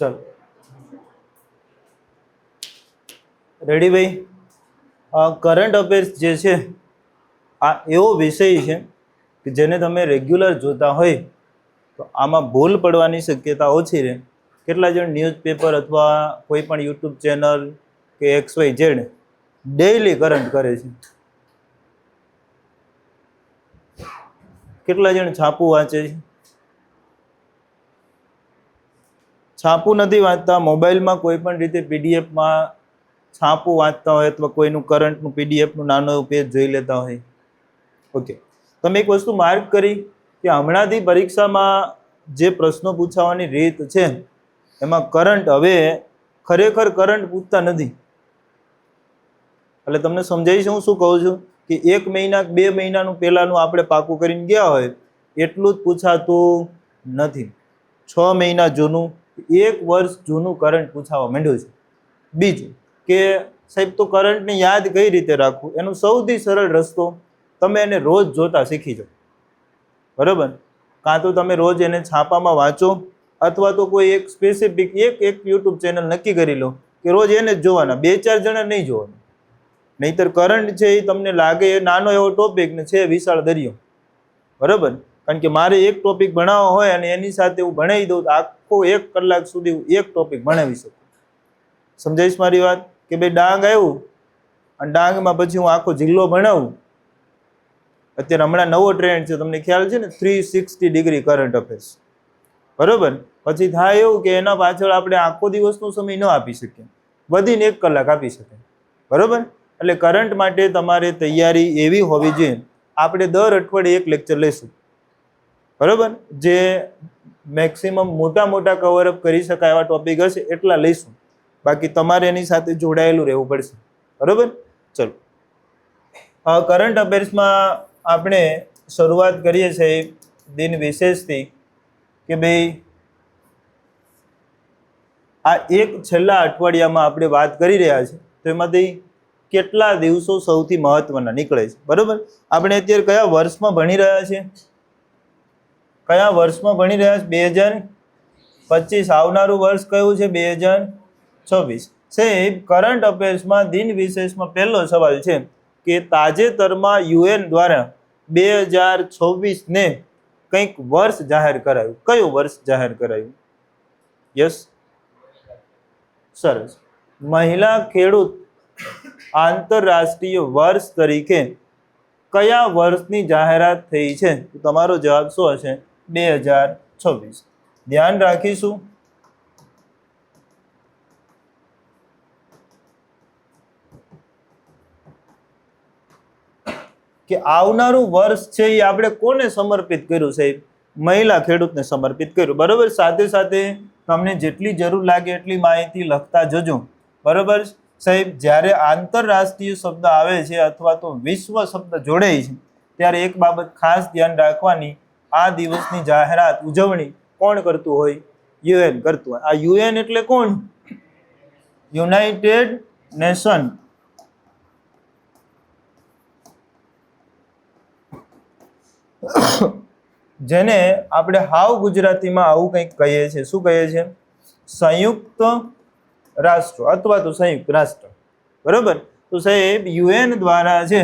चलो रेडी भाई। Current affairs जे छे आ एवो विषय है कि जेने तमे रेग्युलर जोता होय तो आमां भूल पड़वानी शक्यता ओછી रहे। કેટલા જણ ન્યૂઝપેપર અથવા કોઈ પણ યુટ્યુબ ચેનલ કે XYZ ડેઈલી કરંટ કરે છે? કેટલા જણ છાપું વાંચે છે? છાપું નથી વાંચતા, મોબાઈલમાં કોઈ પણ રીતે પીડીએફમાં છાપું વાંચતા હોય અથવા કોઈનું કરંટનું પીડીએફનું નાનું એવું પેજ જોઈ લેતા હોય. ઓકે, તમે એક વસ્તુ માર્ક કરી કે હમણાંથી પરીક્ષામાં જે પ્રશ્નો પૂછાવાની રીત છે એમાં કરંટ હવે ખરેખર કરંટ પૂછતા નથી. એટલે તમને સમજાવીશ હું શું કહું છું કે 1 મહિના 2 મહિનાનું પહેલાનું આપણે પાકું કરીને ગયા હોય એટલું જ પૂછાતું નથી. 6 મહિના જૂનું, 1 વર્ષ જૂનું કરંટ પૂછાવા માંડ્યું છે. બીજું કે સાહેબ તો કરંટને યાદ કઈ રીતે રાખવું, એનો સૌથી સરળ રસ્તો તમે એને રોજ જોતા શીખી જાઓ. બરાબર? કાં તો તમે રોજ એને છાપામાં વાંચો અથવા તો કોઈ એક સ્પેસિફિક એક યુટ્યુબ ચેનલ નક્કી કરી લો કે રોજ એને જ જોવાના, 2-4 જણા નહીં જોવાના. નહીતર કરંટ છે એ તમને લાગે એ નાનો એવો ટોપિક ને છે વિશાળ દરિયો. બરાબર? કારણ કે મારે એક ટોપિક ભણાવવો હોય અને એની સાથે હું ભણાવી દઉં તો આખો 1 કલાક સુધી હું એક ટોપિક ભણાવી શકું. સમજાઈશ મારી વાત? કે ભાઈ ડાંગ આવ્યું અને ડાંગમાં પછી હું આખો જિલ્લો ભણાવું. અત્યારે હમણાં નવો ટ્રેન્ડ છે, તમને ખ્યાલ છે ને, 360 ડિગ્રી કરંટ અફેર્સ. બરોબર? પછી થાય એવું કે એના પાછળ આપણે આખો દિવસનો સમય ન આપી શકીએ, વધીને 1 કલાક આપી શકીએ. બરોબર? એટલે કરંટ માટે તમારે તૈયારી એવી હોવી જોઈએ. આપણે દર અઠવાડિયે 1 લેક્ચર લઈશું. બરોબર? જે મેક્સિમમ મોટા કવરઅપ કરી શકાય એવા ટોપિક હશે એટલા લઈશું. બાકી તમારે એની સાથે જોડાયેલું રહેવું પડશે. બરોબર? ચલો, કરંટ અફેર્સમાં આપણે શરૂઆત કરીએ છીએ દિન વિશેષથી કે ભાઈ આ એક છેલ્લા અઠવાડિયામાં આપણે વાત કરી રહ્યા છીએ તો એમાંથી કેટલા દિવસો સૌથી મહત્વના નીકળે છે. બરોબર? આપણે અત્યારે કયા વર્ષમાં ભણી રહ્યા છીએ? કયા વર્ષમાં ભણી રહ્યા છે? 2025. આવનારું વર્ષ કયું છે? 2026. સાહેબ, કરંટ અફેર્સમાં દિન વિશેષમાં પહેલો સવાલ છે કે તાજેતરમાં UN દ્વારા 2026 ને કંઈક વર્ષ જાહેર કરાયું. કયું વર્ષ જાહેર કરાયું? યસ, સરસ. મહિલા ખેડૂત આંતરરાષ્ટ્રીય વર્ષ તરીકે કયા વર્ષની જાહેરાત થઈ છે? તો તમારો જવાબ શું હશે? 2026. ધ્યાન રાખીશું. કે આવનારું વર્ષ છે એ આપણે કોને સમર્પિત કર્યું સાહેબ? મહિલા ખેડૂતને સમર્પિત કર્યું. બરોબર? સાથે સાથે તમને જેટલી જરૂર લાગે એટલી માહિતી લખતા જજો. બરોબર સાહેબ? જ્યારે આંતરરાષ્ટ્રીય શબ્દ આવે છે અથવા તો વિશ્વ શબ્દ જોડાય છે ત્યારે એક બાબત ખાસ ધ્યાન રાખવાની, આ દિવસની જાહેરાત ઉજવણી કોણ કરતું હોય? UN કરતું હોય. આ UN એટલે કોણ? United nation. જેને આપણે હાવ ગુજરાતીમાં આવું કંઈક કહીએ છીએ. શું કહીએ છીએ? સંયુક્ત રાષ્ટ્ર અથવા તો સંયુક્ત રાષ્ટ્ર. બરોબર? તો સાહેબ UN દ્વારા છે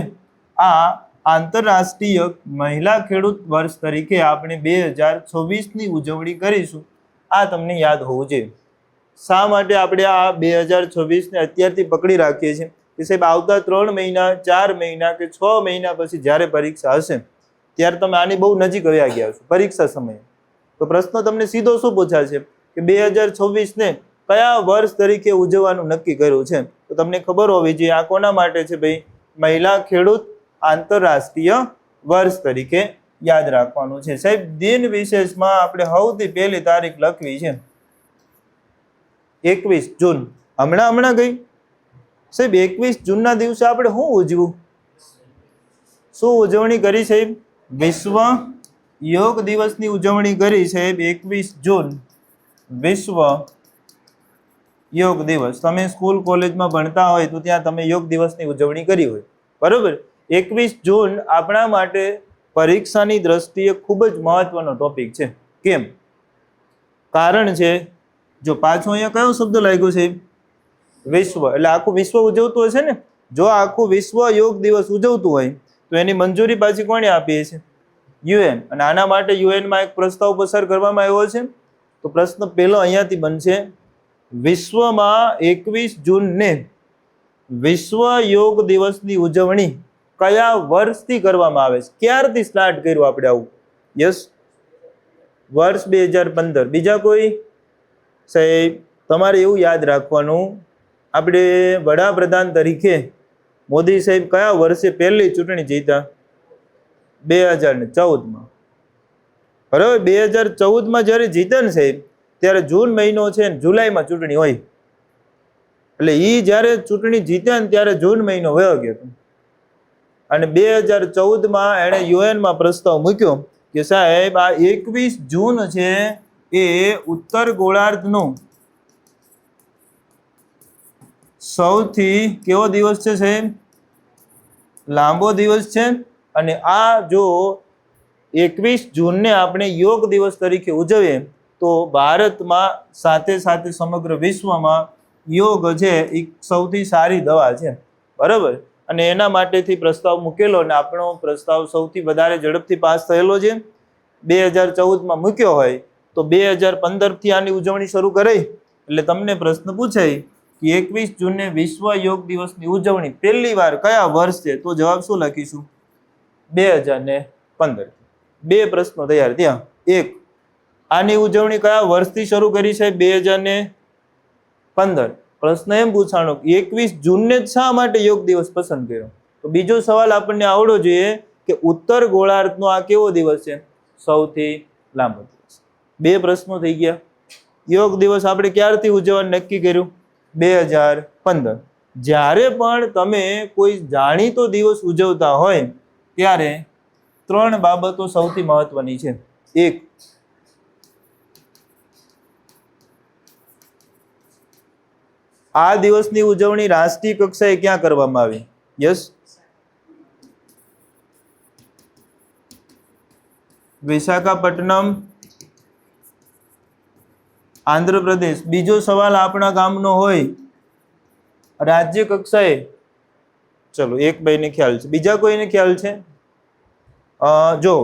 આ આંતરરાષ્ટ્રીય મહિલા ખેડૂત વર્ષ તરીકે આપણે 2026ની ઉજવણી કરીશું. આ તમને યાદ હોવું જોઈએ. શા માટે આપણે આ 2026ને અત્યારથી પકડી રાખીએ છીએ કે સાહેબ આવતા 3 મહિના 4 મહિના કે 6 મહિના પછી જ્યારે પરીક્ષા હશે ત્યારે તમે આની બહુ નજીક આવ્યા ગયા છો પરીક્ષા સમયે. તો પ્રશ્ન તમને સીધો શું પૂછાશે કે 2026ને કયા વર્ષ તરીકે ઉજવવાનું નક્કી કર્યું છે? તો તમને ખબર હોવી જોઈએ આ કોના માટે છે ભાઈ? મહિલા ખેડૂત આંતરરાષ્ટ્રીય વર્ષ તરીકે યાદ રાખવાનું છે. સાહેબ દિન વિશેષમાં આપણે સૌથી પહેલી તારીખ લખવી છે 21 જૂન. હમણાં ગઈ સાહેબ. 21 જૂનના દિવસે આપણે શું ઉજવું? શું ઉજવણી કરી સાહેબ? વિશ્વ યોગ દિવસની ઉજવણી કરી સાહેબ. 21 જૂન વિશ્વ યોગ દિવસ. તમે સ્કૂલ કોલેજમાં ભણતા હોય તો ત્યાં તમે યોગ દિવસની ઉજવણી કરી હોય. બરોબર? 21 જૂન આપણા માટે પરીક્ષાની દ્રષ્ટિએ ખૂબ જ મહત્વનો ટોપિક છે. કેમ? કારણ છે જો પાછો અહીંયા કયો શબ્દ લાગ્યો છે? વિશ્વ. એટલે આખું વિશ્વ ઉજવતું હશે ને. જો આખું વિશ્વ યોગ દિવસ ઉજવતું હોય તો એની મંજૂરી પાછી કોણે આપી છે? યુએન. અને આના માટે યુએનમાં એક પ્રસ્તાવ પસાર કરવામાં આવ્યો છે. તો પ્રશ્ન પહેલો અહીંયાથી બનશે, વિશ્વમાં 21 જૂનને વિશ્વ યોગ દિવસની ઉજવણી કયા વર્ષથી કરવામાં આવે છે? ક્યારથી સ્ટાર્ટ કર્યું આપણે આવું? યસ, વર્ષ 2015. બીજા કોઈ? સાહેબ તમારે એવું યાદ રાખવાનું, આપણે વડાપ્રધાન તરીકે મોદી સાહેબ કયા વર્ષે પહેલી ચૂંટણી જીત્યા? 2014માં. બરાબર, 2014માં જ્યારે જીત્યા ને સાહેબ, ત્યારે જૂન મહિનો છે ને જુલાઈમાં ચૂંટણી હોય. એટલે એ જ્યારે ચૂંટણી જીત્યા ને ત્યારે જૂન મહિનો વયો ગયો હતો. અને 2014માં એણે યુએનમાં પ્રસ્તાવ મૂક્યો કે સાહેબ આ 21 જૂન છે એ ઉત્તર ગોળાર્ધનો સૌથી કેવો દિવસ છે સાહેબ? લાંબો દિવસ છે. અને આ જો 21 જૂનને આપણે યોગ દિવસ તરીકે ઉજવીએ તો ભારતમાં સાથે સાથે સમગ્ર વિશ્વમાં યોગ છે એ સૌથી સારી દવા છે. બરાબર. અને એના માટેથી પ્રસ્તાવ મૂકેલો અને આપણો પ્રસ્તાવ સૌથી વધારે ઝડપથી પાસ થયેલો છે. 2014માં મૂક્યો હોય તો 2015થી આની ઉજવણી શરૂ કરાઈ. એટલે તમને પ્રશ્ન પૂછાય કે 21 જૂને વિશ્વ યોગ દિવસની ઉજવણી પહેલી વાર કયા વર્ષે? તો જવાબ શું લખીશું? 2015. બે પ્રશ્નો તૈયાર ત્યાં. એક, આની ઉજવણી કયા વર્ષથી શરૂ કરી છે? 2015. પ્રશ્ન એમ પૂછાણો 21 જૂનને જ શા માટે યોગ દિવસ પસંદ કર્યો? તો બીજો સવાલ આપણને આવડવો જોઈએ કે ઉત્તર ગોળાર્ધનો આ કેવો દિવસ છે? સૌથી લાંબો દિવસ. બે પ્રશ્નો થઈ ગયા. યોગ દિવસ આપણે ક્યારથી ઉજવવાનું નક્કી કર્યું? 2015. જ્યારે પણ તમે કોઈ જાણીતો દિવસ ઉજવતા હોય ત્યારે 3 બાબતો સૌથી મહત્વની છે. એક, આ દિવસની ઉજવણી રાષ્ટ્રીય કક્ષાએ ક્યાં કરવામાં આવી? યસ, વિશાખાપટ્ટનમ, આંધ્રપ્રદેશ. બીજો સવાલ આપણા ગામનો હોય, રાજ્ય કક્ષાએ. ચલો, એક ભાઈને ખ્યાલ છે, બીજા કોઈને ખ્યાલ છે? જો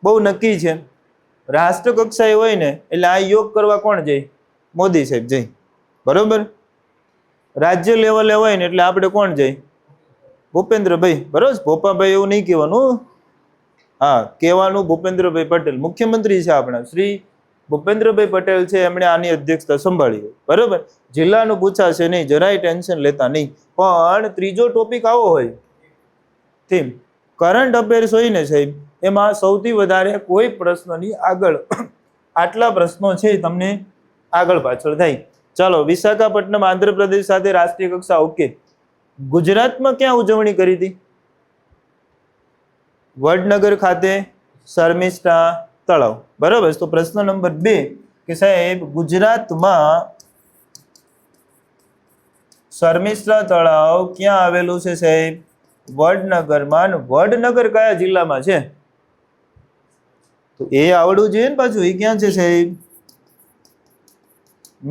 બહુ નક્કી છે, રાષ્ટ્ર કક્ષાએ હોય ને એટલે આ યોગ કરવા કોણ જાય? મોદી સાહેબ જાય. બરોબર. રાજ્ય લેવલે હોય ને એટલે આપણે કોણ જાય? ભૂપેન્દ્રભાઈ. બરોબર. ભોપાભાઈ એવું નહીં કહેવાનું. હા, કહેવાનું ભૂપેન્દ્રભાઈ પટેલ મુખ્યમંત્રી છે આપણા. શ્રી ભૂપેન્દ્રભાઈ પટેલ છે, એમણે આની અધ્યક્ષતા સંભાળી. બરોબર. જિલ્લાનું પૂછાશે નહીં, જરાય ટેન્શન લેતા નહીં. પણ ત્રીજો ટોપિક આવો હોય, થીમ કરંટ અફેર્સ હોય ને સાહેબ, એમાં સૌથી વધારે કોઈ પ્રશ્નની આગળ આટલા પ્રશ્નો છે તમને આગળ પાછળ થાય. ચાલો, વિશાખાપટ્ટનમ આંધ્રપ્રદેશ સાથે રાષ્ટ્રીય કક્ષા. ઓકે. ગુજરાતમાં ક્યાં ઉજવણી કરી હતી? વડનગર ખાતે શર્મિષ્ઠા તળાવ. બરાબર. તો પ્રશ્ન નંબર 2 કે સાહેબ ગુજરાતમાં શર્મિષ્ઠા તળાવ ક્યાં આવેલું છે સાહેબ? વડનગરમાં. વડનગર કયા જિલ્લામાં છે? તો એ આવડવું જોઈએ ને પાછું. એ ક્યાં છે સાહેબ?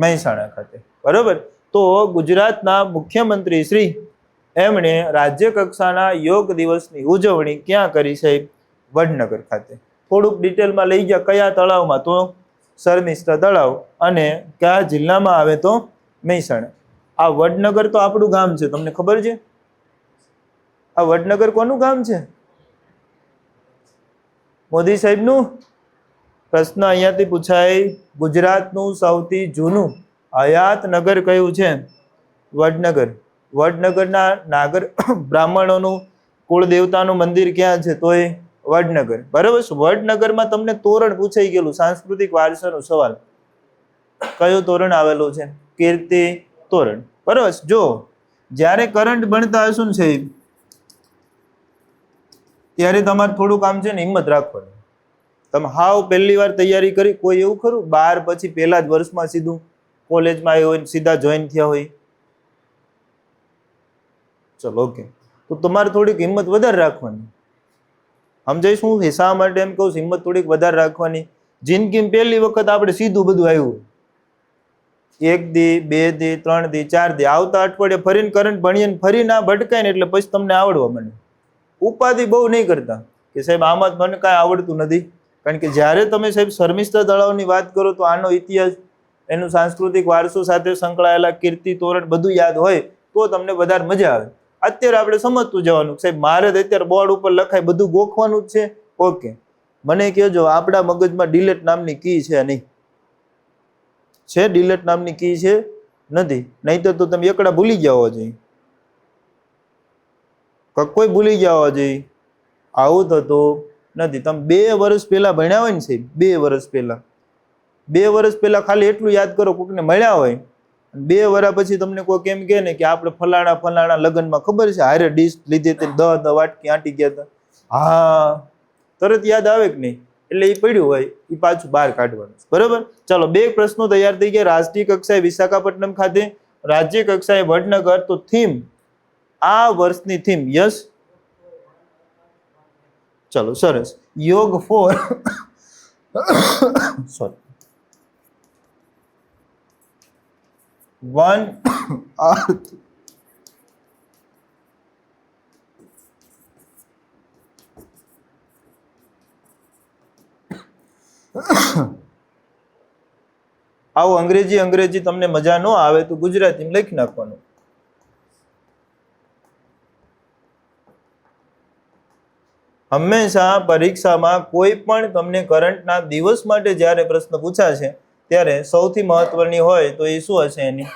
મહેસાણા ખાતે. બરોબર. તો ગુજરાતના મુખ્યમંત્રી શ્રી એમણે રાજ્ય કક્ષાના યોગ દિવસની ઉજવણી ક્યાં કરી સાહેબ? વડનગર ખાતે. થોડુંક ડિટેલમાં લઈ ગયા. કયા તળાવમાં? તો શર્મિષ્ઠા તળાવ. અને કયા જિલ્લામાં આવે? તો મહેસાણા. આ વડનગર તો આપણું ગામ છે, તમને ખબર છે? આ વડનગર કોનું ગામ છે? મોદી સાહેબનું. પ્રશ્ન અહીંયાથી પૂછાય, ગુજરાતનું સૌથી જૂનું હયાત નગર કયું છે? વડનગર. વડનગરના નાગર બ્રાહ્મણોનું કુળ દેવતાનું મંદિર ક્યાં છે? તો એ વડનગર. બરાબર. વડનગરમાં તમને તોરણ પૂછાઈ ગયેલું, સાંસ્કૃતિક વારસાનો સવાલ. કયું તોરણ આવેલું છે? કીર્તિ તોરણ. બરાબર. જો જ્યારે કરંટ ભણતા હશું ને સાહેબ, ત્યારે તમારે થોડું કામ છે ને હિંમત રાખવાની. તમે હાવ પહેલી વાર તૈયારી કરી, કોઈ એવું ખરું 12 પછી પહેલા જ વર્ષમાં સીધું કોલેજમાં આવ્યો હોય, સીધા જોઈન થયા હોય? ચલો, ઓકે. તો તમારે થોડીક હિંમત વધારે રાખવાની. સમજાય શું શા માટે એમ કહું? હિંમત થોડીક વધારે રાખવાની. જિંદગીમાં પહેલી વખત આપણે સીધું બધું આવ્યું. 1 દી 2 દી 3 દી 4 દી આવતા અઠવાડિયે ફરીને કરંટ ભણીએ ને ફરી ના ભટકાય ને એટલે પછી તમને આવડવા માંડે. ઉપાધિ બહુ નહીં કરતા કે સાહેબ આમાં મને કાંઈ આવડતું નથી. કારણ કે જ્યારે તમે સાહેબ શર્મિષ્ઠા તળાવની વાત કરો તો આનો ઇતિહાસ, એનું સાંસ્કૃતિક વારસો સાથે સંકળાયેલા કીર્તિ તોરણ બધું યાદ હોય તો તમને વધારે મજા આવે. અત્યારે આપણે સમજતું જવાનું સાહેબ મારે અત્યારે બોર્ડ ઉપર લખાય બધું ગોખવાનું જ છે. ઓકે, મને કહેજો આપણા મગજમાં ડિલેટ નામની કી છે નહીં? છે ડિલેટ નામની કી છે? નથી. નહીં તો તમે એકડા ભૂલી ગયા હોવા જોઈએ, કોઈ ભૂલી ગયા હોવા જોઈએ. આવું થતું નથી. તમે 2 વર્ષ પહેલા ભણ્યા હોય ને સાહેબ, 2 વર્ષ પહેલા, 2 વર્ષ પહેલા ખાલી એટલું યાદ કરો, કોકને મળ્યા હોય 2 વર્ષ પછી તમને કોઈ કેમ કહે ને કે આપણે ફલાણા લગ્નમાં ખબર છે હારે ડીશ લીધી હતી, 10 વાટકી આંટી ગયા હતા, હા તરત યાદ આવે કે નહીં? એટલે એ પડ્યું હોય એ પાછું બહાર કાઢવાનું. બરોબર, ચાલો 2 પ્રશ્નો તૈયાર થઈ ગયા. રાષ્ટ્રીય કક્ષાએ વિશાખાપટ્ટનમ ખાતે, રાજ્ય કક્ષાએ વડનગર. તો થીમ, આ વર્ષની થીમ, યસ ચલો સરસ, યોગ ફોર સોરી વન અર્થ. આવું અંગ્રેજી તમને મજા ન આવે તો ગુજરાતીમાં લખી નાખવાનું. હંમેશા પરીક્ષામાં કોઈ પણ તમને કરંટના દિવસ માટે જ્યારે પ્રશ્ન પૂછાશે ત્યારે સૌથી મહત્વની હોય તો એ શું હશે? એની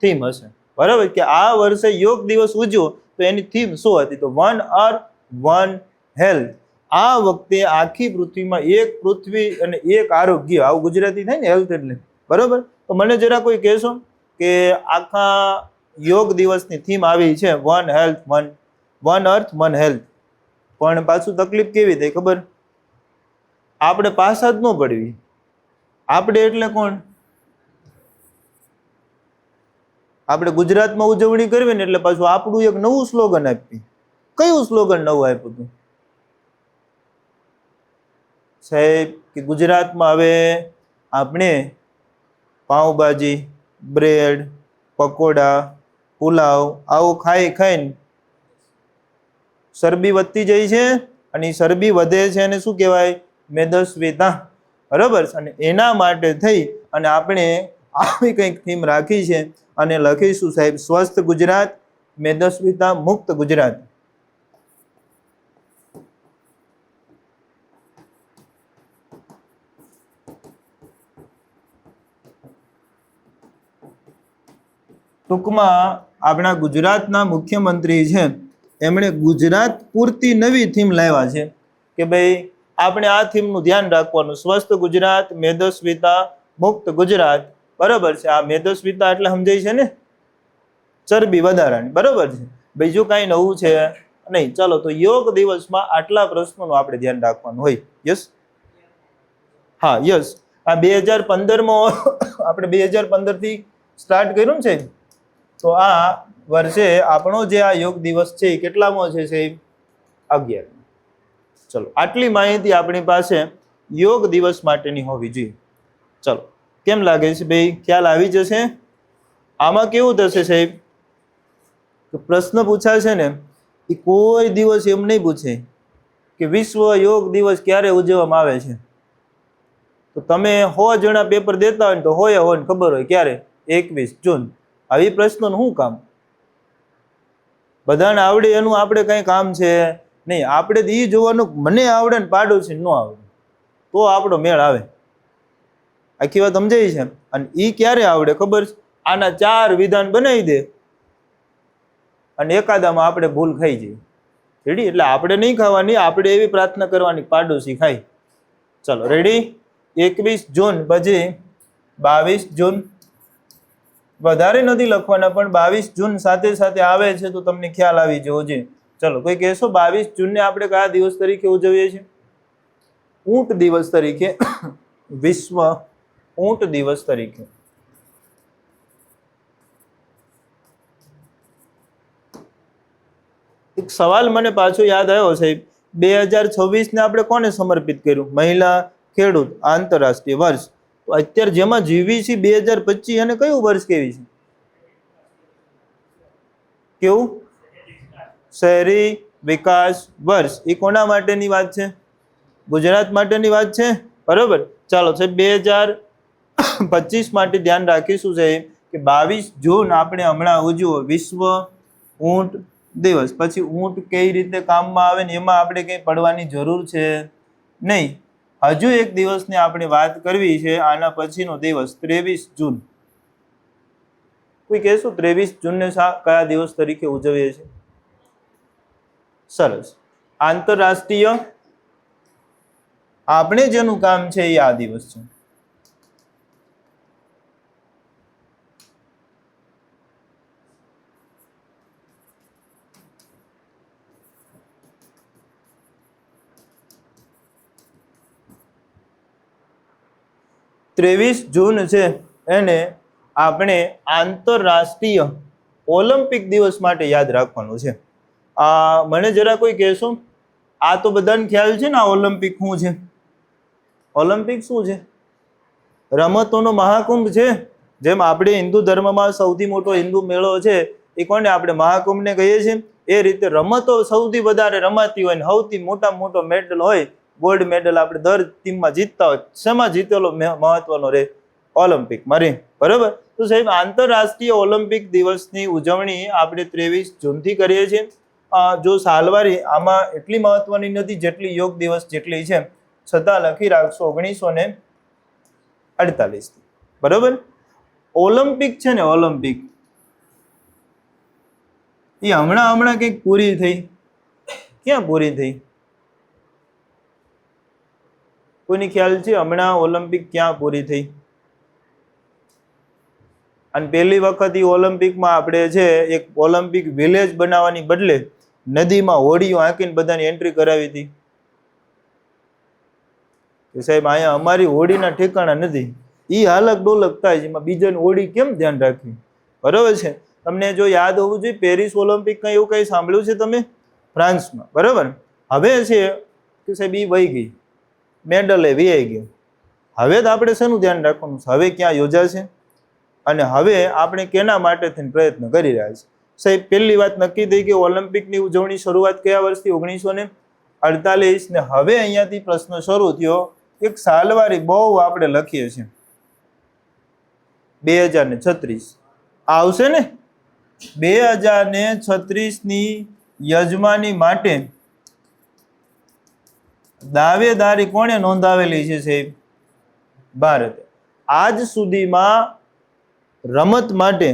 થીમ હશે. બરાબર, કે આ વર્ષે યોગ દિવસ ઉજવો તો એની થીમ શું હતી? તો વન અર્થ વન હેલ્થ. આ વખતે આખી પૃથ્વીમાં એક પૃથ્વી અને એક આરોગ્ય, આવું ગુજરાતી થાય ને હેલ્થ એટલે. બરોબર, તો મને જરા કોઈ કહેશો કે આખા યોગ દિવસની થીમ આવી છે one health one earth one health. પણ પાછું તકલીફ કેવી થઈ ખબર? આપણે પાછા જ ન પડવી. આપણે એટલે કોણ? આપણે ગુજરાતમાં ઉજવણી કરવી ને એટલે પાછું આપણું એક નવું સ્લોગન આપી. કયું સ્લોગન નવું આપ્યું હતું સાહેબ? કે ગુજરાતમાં હવે આપણે પાઉંભાજી, બ્રેડ, પકોડા, પુલાવ આવું ખાઈને ચરબી વધતી જાય છે, અને ચરબી વધે છે અને શું કહેવાય? મેદસ્વીતા. બરોબર, અને એના માટે થઈ અને આપણે આવી કંઈક થીમ રાખી છે અને લખીશું સાહેબ સ્વસ્થ ગુજરાત, મેદસ્વીતા મુક્ત ગુજરાત. ટૂંકમાં આપણા ગુજરાતના મુખ્યમંત્રી છે એમણે ગુજરાત પૂરતી નવી થીમ લાવ્યા છે કે ભાઈ આપણે આ થીમનું ધ્યાન રાખવાનું, સ્વસ્થ ગુજરાત, મેદસ્વીતા મુક્ત ગુજરાત. બરાબર છે, આ મેદસ્વીતા એટલે સમજાય છે ને ચરબી વધારાની. બરાબર છે, બીજું કાંઈ નવું છે નહીં. ચાલો, તો યોગ દિવસમાં આટલા પ્રશ્નોનું આપણે ધ્યાન રાખવાનું હોય. યસ, હા યસ. આ 2015માં આપણે 2015 થી સ્ટાર્ટ કર્યું છે. તો આ વર્ષે આપણો જે આ યોગ દિવસ છે એ કેટલામો છે સાહેબ? 11. ચલો, આટલી માહિતી આપણી પાસે યોગ દિવસ માટેની હોવી જોઈએ. ચલો, કેમ લાગે છે ભાઈ? ખ્યાલ આવી જશે? આમાં કેવું થશે સાહેબ કે પ્રશ્ન પૂછાશે ને એ કોઈ દિવસ એમ નહીં પૂછે કે વિશ્વ યોગ દિવસ ક્યારે ઉજવવામાં આવે છે. તો તમે 100 જણા પેપર દેતા હોય ને તો હોય ખબર હોય ક્યારે? 21 જૂન. આવી પ્રશ્નોનું શું કામ? બધાને આવડે એનું આપણે કઈ કામ છે નહીં. આપણે એ જોવાનું મને આવડે ને પાડોશી ન આવડે તો આપણો મેળ આવે. આખી વાત સમજાય છે? અને એ ક્યારે આવડે ખબર છે? આના 4 વિધાન બનાવી દે અને એકાદામાં આપણે ભૂલ ખાઈ જઈએ. રેડી? એટલે આપણે નહીં ખાવાની, આપણે એવી પ્રાર્થના કરવાની પાડોશી ખાય. ચલો રેડી? 21 જૂન પછી 22 જૂન. વધારે નથી લખવાના, પણ 22 જૂન સાથે સાથે આવે છે તો તમને ખ્યાલ આવી જવો જોઈએ. ચલો, કોઈ કહેશો 22 જૂનને આપણે કયા દિવસ તરીકે ઉજવીએ છીએ? ઊંટ દિવસ તરીકે, વિશ્વ ઊંટ દિવસ તરીકે. એક સવાલ મને પાછો યાદ આવ્યો સાહેબ. 2026 ને આપણે કોને સમર્પિત કર્યું? મહિલા ખેડૂત આંતરરાષ્ટ્રીય વર્ષ. તો અત્યારે જેમાં જીવી છે 2025 અને કયું વર્ષ કેવી છે? કેવું? શહેરી વિકાસ વર્ષ. એ કોના માટેની વાત છે? ગુજરાત માટેની વાત છે. બરોબર. ચાલો સાહેબ 2025 માટે ધ્યાન રાખીશું સાહેબ કે 22 જૂન આપણે હમણાં ઉજવો વિશ્વ ઊંટ દિવસ. પછી ઊંટ કઈ રીતે કામમાં આવે ને એમાં આપણે કંઈ પડવાની જરૂર છે નહીં. હજુ એક દિવસની આપણે વાત કરવી છે, આના પછીનો દિવસ 23 જૂન. કોઈ કહેશું 23 જૂનને કયા દિવસ તરીકે ઉજવીએ છીએ? સરસ. આંતરરાષ્ટ્રીય આપણે જેનું કામ છે એ આ દિવસ છે. જૂન છે એને આપણે આંતરરાષ્ટ્રીય ઓલિમ્પિક દિવસ માટે યાદ રાખવાનું છે. મને જરા કોઈ કહેશો, આ તો બધાને ખ્યાલ છે ને આ ઓલિમ્પિક શું છે? ઓલિમ્પિક શું છે? રમતોનો મહાકુંભ છે. જેમ આપણે હિન્દુ ધર્મમાં સૌથી મોટો હિન્દુ મેળો છે એ કોને આપણે મહાકુંભને કહીએ છીએ. એ રીતે રમતો સૌથી વધારે રમાતી હોય ને સૌથી મોટામાં મોટો મેડલ હોય, ગોલ્ડ મેડલ આપણે દર ટીમમાં જીતતા હોય, શેમાં જીતેલો મહત્વનો રહે? ઓલિમ્પિકમાં રહે. બરાબર. તો સાહેબ આંતરરાષ્ટ્રીય ઓલિમ્પિક દિવસની ઉજવણી આપણે 23 જૂનથી કરીએ છીએ. જો સાલવારી આમાં એટલી મહત્વની નથી જેટલી યોગ દિવસ જેટલી છે, છતાં લખી રાખશો 1948. બરાબર. ઓલિમ્પિક છે ને ઓલિમ્પિક એ હમણાં કંઈક પૂરી થઈ. ક્યાં પૂરી થઈ? કોઈને ખ્યાલ છે હમણાં ઓલિમ્પિક ક્યાં પૂરી થઈ? અને પહેલી વખત એ ઓલિમ્પિકમાં આપણે છે એક ઓલિમ્પિક વિલેજ બનાવવાની બદલે નદીમાં હોડીઓ આંકીને બધાની એન્ટ્રી કરાવી હતી. સાહેબ અહીંયા અમારી હોડીના ઠેકાણા નથી, એ હાલક ડોલક થાય છે, એમાં બીજાની હોડી કેમ ધ્યાન રાખવી? બરોબર છે. તમને જો યાદ હોવું જોઈએ પેરિસ ઓલિમ્પિક કઈ એવું કઈ સાંભળ્યું છે તમે? ફ્રાન્સમાં. બરોબર. હવે છે કે સાહેબ એ વહી ગઈ, મેડલ એ વીઆઈ ગયું. હવે તો આપણે શેનું ધ્યાન રાખવાનું છે? હવે ક્યાં યોજાશે અને હવે આપણે કેના માટે થઈને પ્રયત્ન કરી રહ્યા છીએ? સાહેબ પહેલી વાત નક્કી થઈ કે ઓલિમ્પિકની ઉજવણી શરૂઆત કયા વર્ષથી? 1948. ને હવે અહીંયાથી પ્રશ્ન શરૂ થયો. એક સાલવારી બહુ આપણે લખીએ છીએ 2036 આવશે ને. 2036ની યજમાની માટે દાવેદારી કોણે નોંધાવેલી છે સાહેબ? ભારતે. આજ સુધીમાં રમત માટે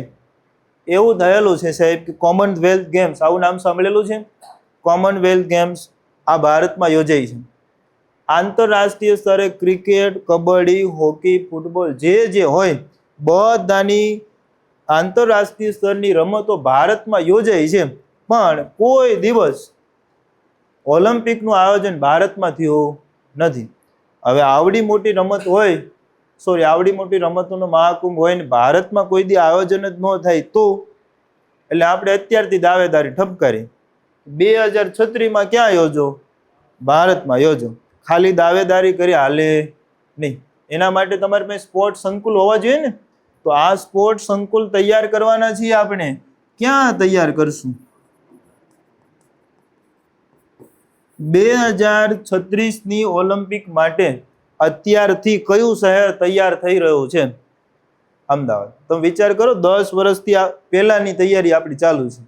એવું થયેલું છે સાહેબ કે કોમનવેલ્થ ગેમ્સ, આવું નામ સાંભળેલું છે? કોમનવેલ્થ ગેમ્સ આ ભારતમાં યોજાઈ છે. આંતરરાષ્ટ્રીય સ્તરે ક્રિકેટ, કબડ્ડી, હોકી, ફૂટબોલ જે હોય બધાની આંતરરાષ્ટ્રીય સ્તરની રમતો ભારતમાં યોજાઈ છે. પણ કોઈ દિવસ ઓલિમ્પિકનું આયોજન ભારતમાં થયું નથી. હવે આવડી મોટી રમત હોય, આવડી મોટી રમતોનો મહાકુંભ હોય ને ભારતમાં કોઈ દી આયોજન જ ન થાય તો એટલે આપણે અત્યારથી દાવેદારી ઠપકારી 2036માં ક્યાં યોજો? ભારતમાં યોજો. ખાલી દાવેદારી કરી હાલે નહીં. એના માટે તમારી પાસે સ્પોર્ટ સંકુલ હોવા જોઈએ ને. તો આ સ્પોર્ટ સંકુલ તૈયાર કરવાના છીએ આપણે. ક્યાં તૈયાર કરશું? 2036ની ઓલિમ્પિક માટે અત્યારથી કયું શહેર તૈયાર થઈ રહ્યું છે? અમદાવાદ. તમે વિચાર કરો 10 વર્ષથી પહેલાની તૈયારી આપણી ચાલુ છે.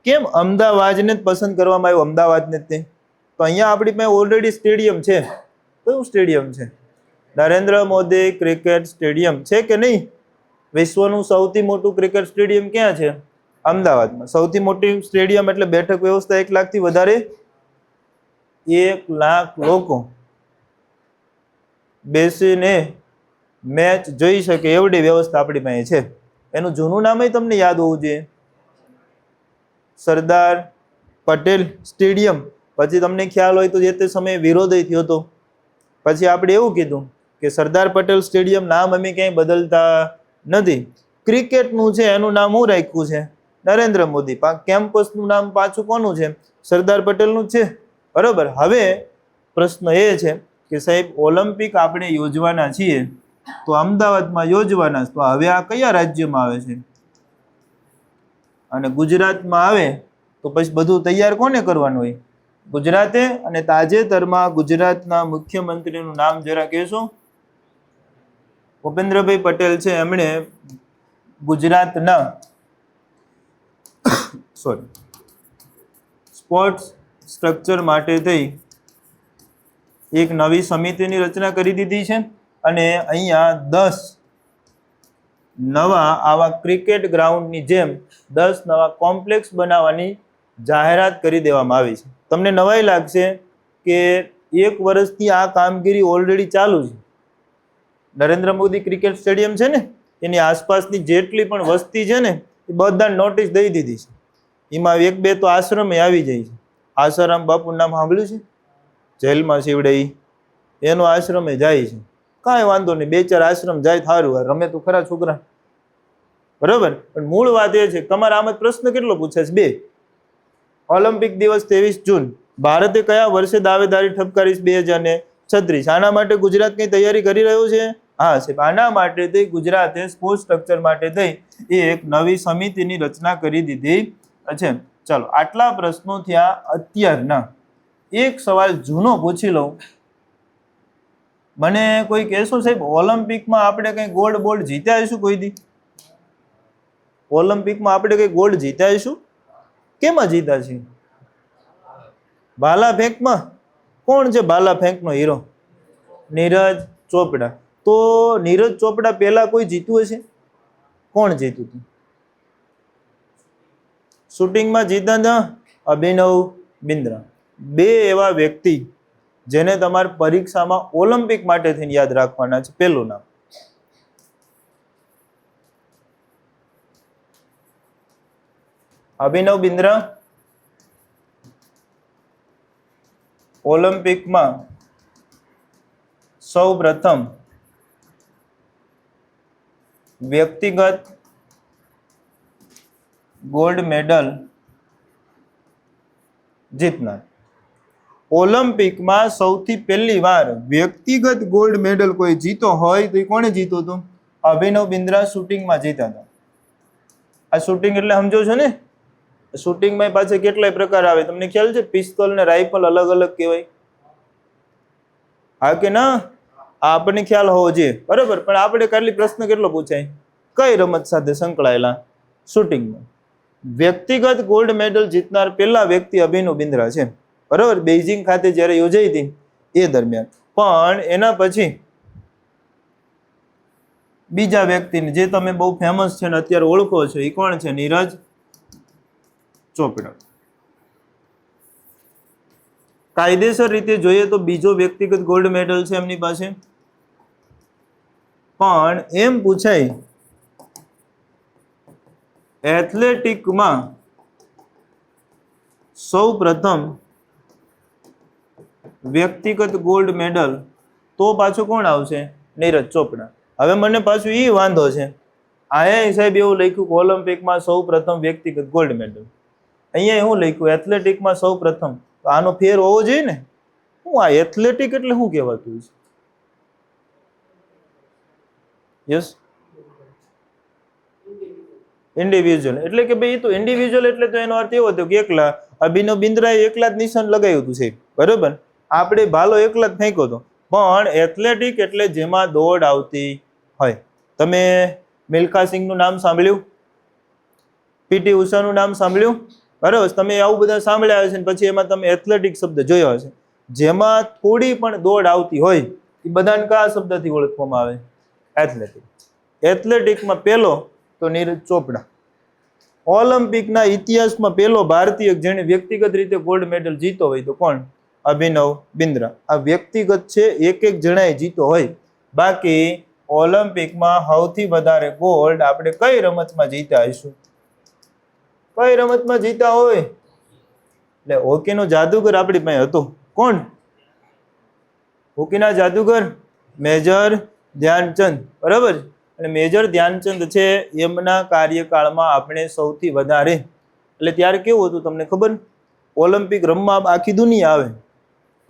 કેમ અમદાવાદને જ પસંદ કરવામાં આવ્યું? અમદાવાદને જ તે તો અહીંયા આપણી પાસે ઓલરેડી સ્ટેડિયમ છે. કયું સ્ટેડિયમ છે? નરેન્દ્ર મોદી ક્રિકેટ સ્ટેડિયમ છે કે નહીં? વિશ્વનું સૌથી મોટું ક્રિકેટ સ્ટેડિયમ ક્યાં છે? અમદાવાદમાં. સૌથી મોટી સ્ટેડિયમ એટલે બેઠક વ્યવસ્થા 1 લાખથી વધારે, 1 લાખ લોકો બેસીને મેચ જોઈ શકે એવડી વ્યવસ્થા આપણી પાસે છે. એનું જૂનું નામ તમને યાદ હોવું જોઈએ, સરદાર પટેલ સ્ટેડિયમ. પછી તમને ખ્યાલ હોય તો જે તે સમયે વિરોધ થયો હતો. પછી આપણે એવું કીધું કે સરદાર પટેલ સ્ટેડિયમ નામ અમે ક્યાંય બદલતા નથી. ક્રિકેટનું છે એનું નામ શું રાખ્યું છે? નરેન્દ્ર મોદી. કેમ્પસનું નામ પાછું કોનું છે? સરદાર પટેલનું જ છે. બરોબર. હવે પ્રશ્ન એ છે કે સાહેબ ઓલિમ્પિક આપણે યોજવાના છીએ તો અમદાવાદમાં યોજવાના. તો હવે આ કયા રાજ્યમાં આવે છે? અને ગુજરાતમાં આવે તો પછી બધું તૈયાર કોને કરવાનું હોય? ગુજરાતે. અને તાજેતરમાં ગુજરાતના મુખ્યમંત્રીનું નામ જરા કહેશો? ભૂપેન્દ્રભાઈ પટેલ છે. એમણે ગુજરાતના સ્પોર્ટ્સ સ્ટ્રક્ચર માટે થઈ એક નવી સમિતિની રચના કરી દીધી છે. અને અહીંયા 10 નવા આવા ક્રિકેટ ગ્રાઉન્ડની જેમ 10 નવા કોમ્પ્લેક્સ બનાવવાની જાહેરાત કરી દેવામાં આવી છે. તમને નવાઈ લાગશે કે 1 વર્ષથી આ કામગીરી ઓલરેડી ચાલુ છે. નરેન્દ્ર મોદી ક્રિકેટ સ્ટેડિયમ છે ને, એની આસપાસની જેટલી પણ વસ્તી છે ને, એ બધાને નોટિસ દઈ દીધી છે. એમાં 1-2 તો આશ્રમે આવી જાય છે. આસારામ બાપુનું નામ સાંભળ્યું છે? જેલમાં શિવડે એનો આશ્રમે જાય છે. કાંઈ વાંધો નહીં, 2-4 આશ્રમ જાય, સારું, રમે તો ખરા છોકરા, બરોબર. પણ મૂળ વાત એ છે, તમારા આમાં પ્રશ્ન કેટલો પૂછે છે? 2. ઓલિમ્પિક દિવસ 23 જૂન ભારતે કયા વર્ષે દાવેદારી ઠપકારી? 2036. આના માટે ગુજરાત કઈ તૈયારી કરી રહ્યું છે? હા સાહેબ, આના માટે થઈ ગુજરાતે સ્પોર્ટ્સ સ્ટ્રક્ચર માટે થઈ એક નવી સમિતિની રચના કરી દીધી છે. ચલો, આટલા પ્રશ્નો થયા અત્યારના. એક સવાલ જૂનો પૂછી લઉં. મને કોઈ કહેશો સાહેબ, ઓલિમ્પિકમાં આપણે કઈ ગોલ્ડ બોલ્ડ જીત્યા હશું કોઈ દી? ઓલિમ્પિકમાં આપણે કઈ ગોલ્ડ જીત્યા હશું? કેમાં જીતા છે? ભાલા ફેંકમાં. કોણ છે ભાલા ફેંકનો હીરો? નીરજ ચોપડા. તો નીરજ ચોપડા પહેલા કોઈ જીત્યું હશે? કોણ જીત્યું હતું? શૂટિંગમાં જીતા હતા અભિનવ બિંદ્રા. 2 એવા વ્યક્તિ જેને તમારે પરીક્ષામાં ઓલિમ્પિક માટે થઈને યાદ રાખવાના છે. પહેલું નામ અભિનવ બિંદ્રા. ઓલિમ્પિકમાં સૌ પ્રથમ વ્યક્તિગત ગોલ્ડ મેડલ જીતનાર. ઓલિમ્પિકમાં સૌથી પહેલી વાર વ્યક્તિગત ગોલ્ડ મેડલ કોઈ જીતો હોય તો એ કોણે જીતો હતો? અભિનવ બિંદ્રા શૂટિંગમાં જીતા હતા. આ શૂટિંગ એટલે સમજો છો ને? શૂટિંગમાં પાછળ કેટલાય પ્રકાર આવે, તમને ખ્યાલ છે? પિસ્તોલ ને રાઇફલ અલગ અલગ કહેવાય, હા કે ના? આ આપણને ખ્યાલ હોવો જોઈએ, બરોબર. પણ આપણે ખાલી પ્રશ્ન કેટલો પૂછાય? કઈ રમત સાથે સંકળાયેલા? શૂટિંગમાં. વ્યક્તિગત ગોલ્ડ મેડલ જીતનાર પહેલા વ્યક્તિ અભિનવ બિંદ્રા છે, બરોબર. બેઇજિંગ ખાતે જ્યારે યોજાઈ હતી એ દરમિયાન. પણ એના પછી બીજા વ્યક્તિને જે તમે બહુ ફેમસ છે ને અત્યારે ઓળખો છો, એ કોણ છે? નીરજ ચોપડા. કાયદેસર રીતે જોઈએ તો બીજો વ્યક્તિગત ગોલ્ડ મેડલ છે એમની પાસે. પણ એમ પૂછાય, એથ્લેટિકમાં સૌ પ્રથમ વ્યક્તિગત ગોલ્ડ મેડલ તો પાછું કોણ આવશે? નીરજ ચોપડા. હવે મને પાછું એ વાંધો છે, અહીંયા સાહેબ એવું લખ્યું કે ઓલિમ્પિકમાં સૌ પ્રથમ વ્યક્તિગત ગોલ્ડ મેડલ. અહીંયા એવું લખ્યું એથ્લેટિકમાં સૌ પ્રથમ. આનો ફેર હોવો જોઈએ ને. હું આ એથ્લેટિક એટલે શું કહેવાતું છે? Yes, individual. એટલે કે ભાઈ તો ઇન્ડિવિજ્યુઅલ એટલે તો એનો અર્થ એવો થયો કે એકલા. અભિનવ બિંદ્રાએ એકલા જ નિશાન લગાવ્યું હતું સાહેબ, બરોબર. આપણે ભાલો એકલા જ ફેંક્યો હતો. પણ એથ્લેટિક એટલે જેમાં દોડ આવતી હોય. તમે મિલ્ખા સિંઘનું નામ સાંભળ્યું? પીટી ઉષાનું નામ સાંભળ્યું? બરાબર. તમે આવું બધા સાંભળ્યા હશે, પછી એમાં તમે એથ્લેટિક શબ્દ જોયો હશે. જેમાં થોડી પણ દોડ આવતી હોય એ બધાને કયા શબ્દથી ઓળખવામાં આવે? એથ્લેટિક. એથ્લેટિકમાં પહેલો તો નીરજ ચોપડા. ઓલિમ્પિકના ઇતિહાસમાં પહેલો ભારતીય જેણે વ્યક્તિગત રીતે ગોલ્ડ મેડલ જીતો હોય તો કોણ? અભિનવ બિંદ્રા. આ વ્યક્તિગત છે, એક જણાએ જીતો હોય. બાકી ઓલિમ્પિકમાં સૌથી વધારે ગોલ્ડ આપણે કઈ રમતમાં જીત્યા હશું? કઈ રમતમાં જીતા હોય? એટલે હોકીનો જાદુગર આપણી પાસે હતો. કોણ? હોકીના જાદુગર મેજર ધ્યાનચંદ, બરાબર. અને મેજર ધ્યાનચંદ છે, એમના કાર્યકાળમાં આપણે સૌથી વધારે, એટલે ત્યારે કેવું હતું તમને ખબર? ઓલિમ્પિક રમવા આખી દુનિયા આવે,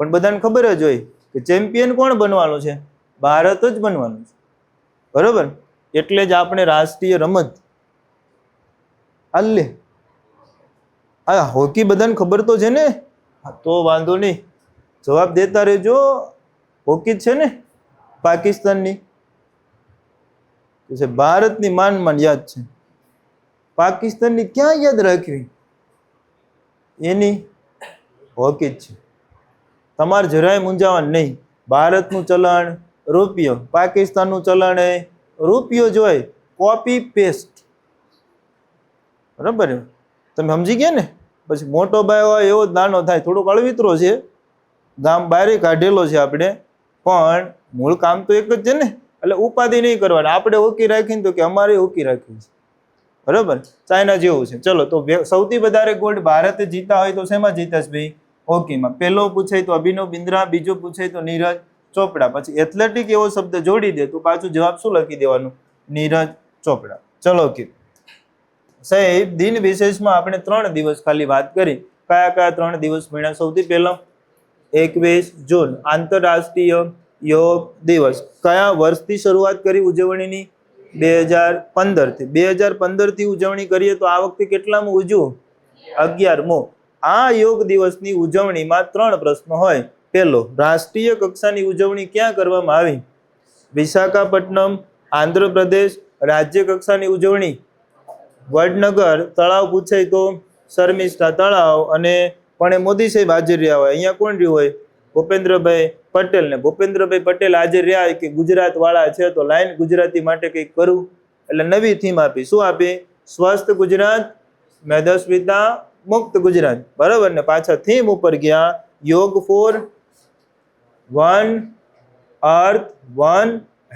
પણ બધાને ખબર જ હોય કે ચેમ્પિયન કોણ બનવાનું છે? ભારત જ બનવાનું છે. બરોબર, એટલે જ આપણે રાષ્ટ્રીય રમત હાલે. આ હોકી બધાને ખબર તો છે ને? તો વાંધો નહીં, જવાબ દેતા રહેજો. હોકી જ છે ને પાકિસ્તાનની, ભારતની માન યાદ છે, પાકિસ્તાનની ક્યાં યાદ રાખવી? એની હોકી જ છે. તમારે જરાય મૂંઝાવાનું નહીં. ભારતનું ચલણ રૂપિયો, પાકિસ્તાનનું ચલણ એ રૂપિયો જ હોય, કોપી પેસ્ટ. બરાબર, તમે સમજી ગયા ને? પછી મોટો ભાઈ હોય એવો જ નાનો થાય. થોડોક અળવિતરો છે, ગામ બારે કાઢેલો છે આપણે, પણ મૂળ કામ તો એક જ છે ને. એટલે ઉપાધિ નહીં કરવાની. આપણે હોકી રાખીને તો કે અમારે હોકી રાખવી છે. બરાબર, ચાઇના જેવું છે. ચલો, તો સૌથી વધારે ગોલ્ડ ભારતે જીતા હોય તો શેમાં જીતા છે ભાઈ? હોકીમાં. પહેલો પૂછાય તો અભિનવ બિંદ્રા, બીજો પૂછાય તો નીરજ ચોપડા. પછી એથ્લેટિક એવો શબ્દ જોડી દે તો પાછું જવાબ શું લખી દેવાનું? નીરજ ચોપડા. ચલો કે સાહેબ, દિન વિશેષમાં આપણે 3 દિવસ ખાલી વાત કરી. કયા કયા 3 દિવસ ભણ્યા? સૌથી પહેલો 21 જૂન આંતરરાષ્ટ્રીય યોગ દિવસ. કયા વર્ષથી શરૂઆત કરી ઉજવણીની? 2015 થી. 2015 થી ઉજવણી કરીએ તો આ વખતે કેટલામું ઉજવું? 11મો. આ યોગ દિવસની ઉજવણીમાં 3 પ્રશ્નો હોય. પહેલો, રાષ્ટ્રીય કક્ષાની ઉજવણી ક્યાં કરવામાં આવી? વિશાખાપટ્ટનમ, આંધ્રપ્રદેશ. રાજ્ય કક્ષાની ઉજવણી વડનગર. તળાવ પૂછાય તો શર્મિષ્ઠા તળાવ. અને પણ મોદી સાહેબ હાજર રહ્યા હોય. અહીંયા કોણ રહ્યું હોય? ભૂપેન્દ્રભાઈ પટેલ. ને ભૂપેન્દ્રભાઈ પટેલ હાજર રહ્યા કે ગુજરાત વાળા છે તો લાઈન ગુજરાતી માટે કંઈક કરવું, એટલે નવી થીમ આપી. શું આપી? સ્વસ્થ ગુજરાત, મેદસ્વીતા મુક્ત ગુજરાત. બરાબર ને? પાછા થીમ ઉપર ગયા, yoga for one earth one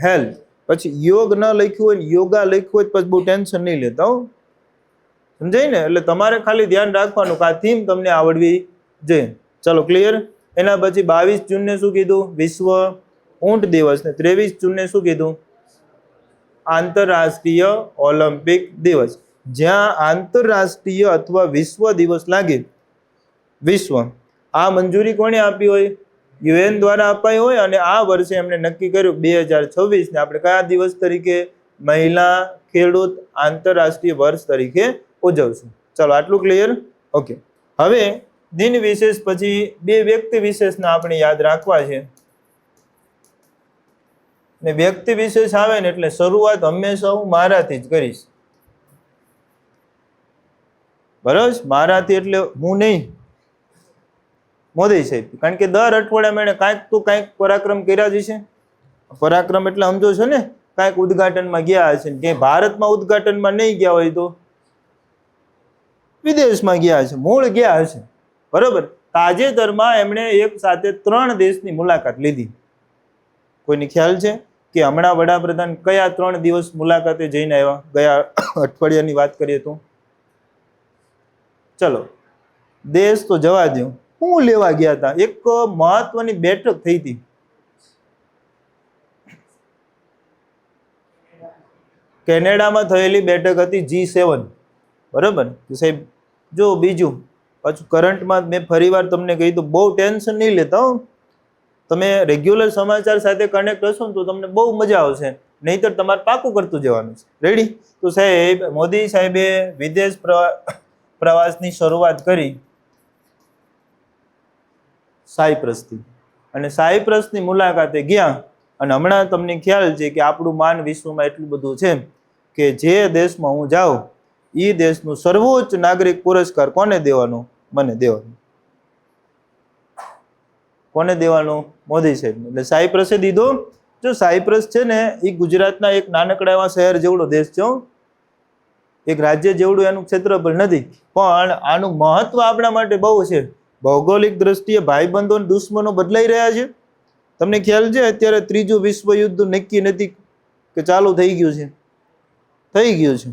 health. પછી યોગ ન લખ્યું હોય ને યોગા લખ્યું હોય પછી બહુ ટેન્શન નહીં લેતા હો, સમજાય ને? એટલે તમારે ખાલી ધ્યાન રાખવાનું કે આ થીમ તમને આવડવી જોઈએ. ચલો, ક્લિયર? એના પછી 22 જૂનને શું કીધું? વિશ્વ ઊંટ દિવસ. ને 23 જૂનને શું કીધું? આંતરરાષ્ટ્રીય ઓલિમ્પિક દિવસ. જ્યાં આંતરરાષ્ટ્રીય અથવા વિશ્વ દિવસ લાગે, વિશ્વ, આ મંજૂરી કોણે આપી હોય? UN દ્વારા અપાઈ હોય. અને આ વર્ષે એમણે નક્કી કર્યું 2026 ને આપણે કયા દિવસ તરીકે? મહિલા ખેડૂત આંતરરાષ્ટ્રીય વર્ષ તરીકે ઉજવશું. ચલો, આટલું ક્લિયર? ઓકે. હવે દિન વિશેષ પછી 2 વ્યક્તિ વિશેષના આપણે યાદ રાખવા છે. ને વ્યક્તિ વિશેષ આવે ને એટલે શરૂઆત હંમેશા હું મારાથી જ કરીશ. બરાબર? મારાથી એટલે હું નહીં, મોદી સાહેબ. કારણ કે દર અઠવાડિયામાં એને કાંઈક તો કાંઈક પરાક્રમ કર્યા જ છે. પરાક્રમ એટલે સમજો છો ને? કાંઈક ઉદઘાટનમાં ગયા હશે. કે ભારતમાં ઉદઘાટનમાં નહીં ગયા હોય તો વિદેશમાં ગયા હશે, મૂળ ગયા હશે. બરોબર? તાજેતરમાં એમણે એક સાથે 3 દેશની મુલાકાત લીધી. કોઈને ખ્યાલ છે કે હમણાં વડાપ્રધાન કયા 3 દિવસ મુલાકાતે જઈને આવ્યા? ગયા અઠવાડિયાની વાત કરીએ તો ચલો, દેશ તો જવા દો, શું લેવા ગયા હતા? એક મહત્વની બેઠક થઈ હતી. કેનેડામાં થયેલી બેઠક હતી G7. બરોબર સાહેબ? જો બીજું પાછું કરંટમાં મેં ફરીવાર તમને કહી દઉં, બહુ ટેન્શન નહીં લેતા હો. તમે રેગ્યુલર સમાચાર સાથે કનેક્ટ હશો ને તો તમને બહુ મજા આવશે. નહીતર તમારે પાકું કરતું જવાનું છે. રેડી? તો સાહેબ, મોદી સાહેબે વિદેશ પ્રવાસની શરૂઆત કરી સાયપ્રસથી. અને સાયપ્રસની મુલાકાતે ગયા. અને હમણાં તમને ખ્યાલ છે કે આપણું માન વિશ્વમાં એટલું બધું છે કે જે દેશમાં હું જાઉં એ દેશનું સર્વોચ્ચ નાગરિક પુરસ્કાર કોને દેવાનો? મને દેવાનો. કોને દેવાનો? મોદી સાહેબ. એટલે સાયપ્રસે દીધો. જો સાયપ્રસ છે ને એ ગુજરાતના એક નાનકડા એવા શહેર જેવડો દેશ છે. એક રાજ્ય જેવડું એનું ક્ષેત્રફળ નથી, પણ આનું મહત્વ આપણા માટે બહુ છે. ભૌગોલિક દ્રષ્ટિએ ભાઈબંધો અને દુશ્મનો બદલાઈ રહ્યા છે. તમને ખ્યાલ છે અત્યારે 3જું વિશ્વ યુદ્ધ નક્કી નથી કે ચાલુ થઈ ગયું છે? થઈ ગયું છે.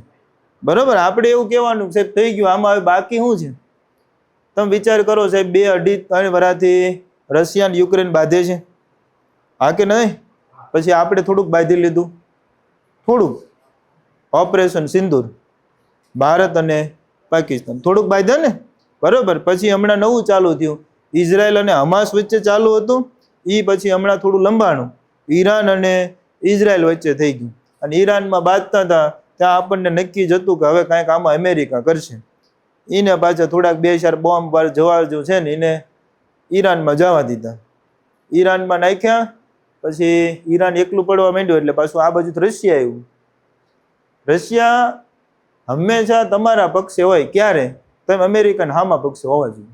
બરોબર? આપણે એવું કહેવાનું સાહેબ થઈ ગયું, આમાં હવે બાકી શું છે? તમે વિચાર કરો સાહેબ, 2-2.5-3 વર્ષથી રશિયા અને યુક્રેન બાંધે છે, હા કે નહીં? પછી આપણે થોડુંક બાંધી લીધું, થોડુંક. ઓપરેશન સિંદૂર, ભારત અને પાકિસ્તાન થોડુંક બાંધ્યા ને? બરોબર? પછી હમણાં નવું ચાલુ થયું, ઇઝરાયલ અને હમાસ વચ્ચે ચાલુ હતું. એ પછી હમણાં થોડું લંબાણું, ઈરાન અને ઇઝરાયલ વચ્ચે થઈ ગયું. અને ઈરાનમાં બાંધતા હતા ત્યાં આપણને નક્કી જ હતું કે હવે કાંઈક આમાં અમેરિકા કરશે. એને પાછા થોડાક 2-4 બોમ્બ જવા જો છે ને એને ઈરાનમાં જવા દીધા. ઈરાનમાં નાખ્યા, પછી ઈરાન એકલું પડવા માંડ્યું એટલે પાછું આ બાજુ રશિયા આવ્યું. રશિયા હંમેશા તમારા પક્ષે હોય ક્યારે? તમે અમેરિકન હામા પક્ષે હોવા જોઈએ.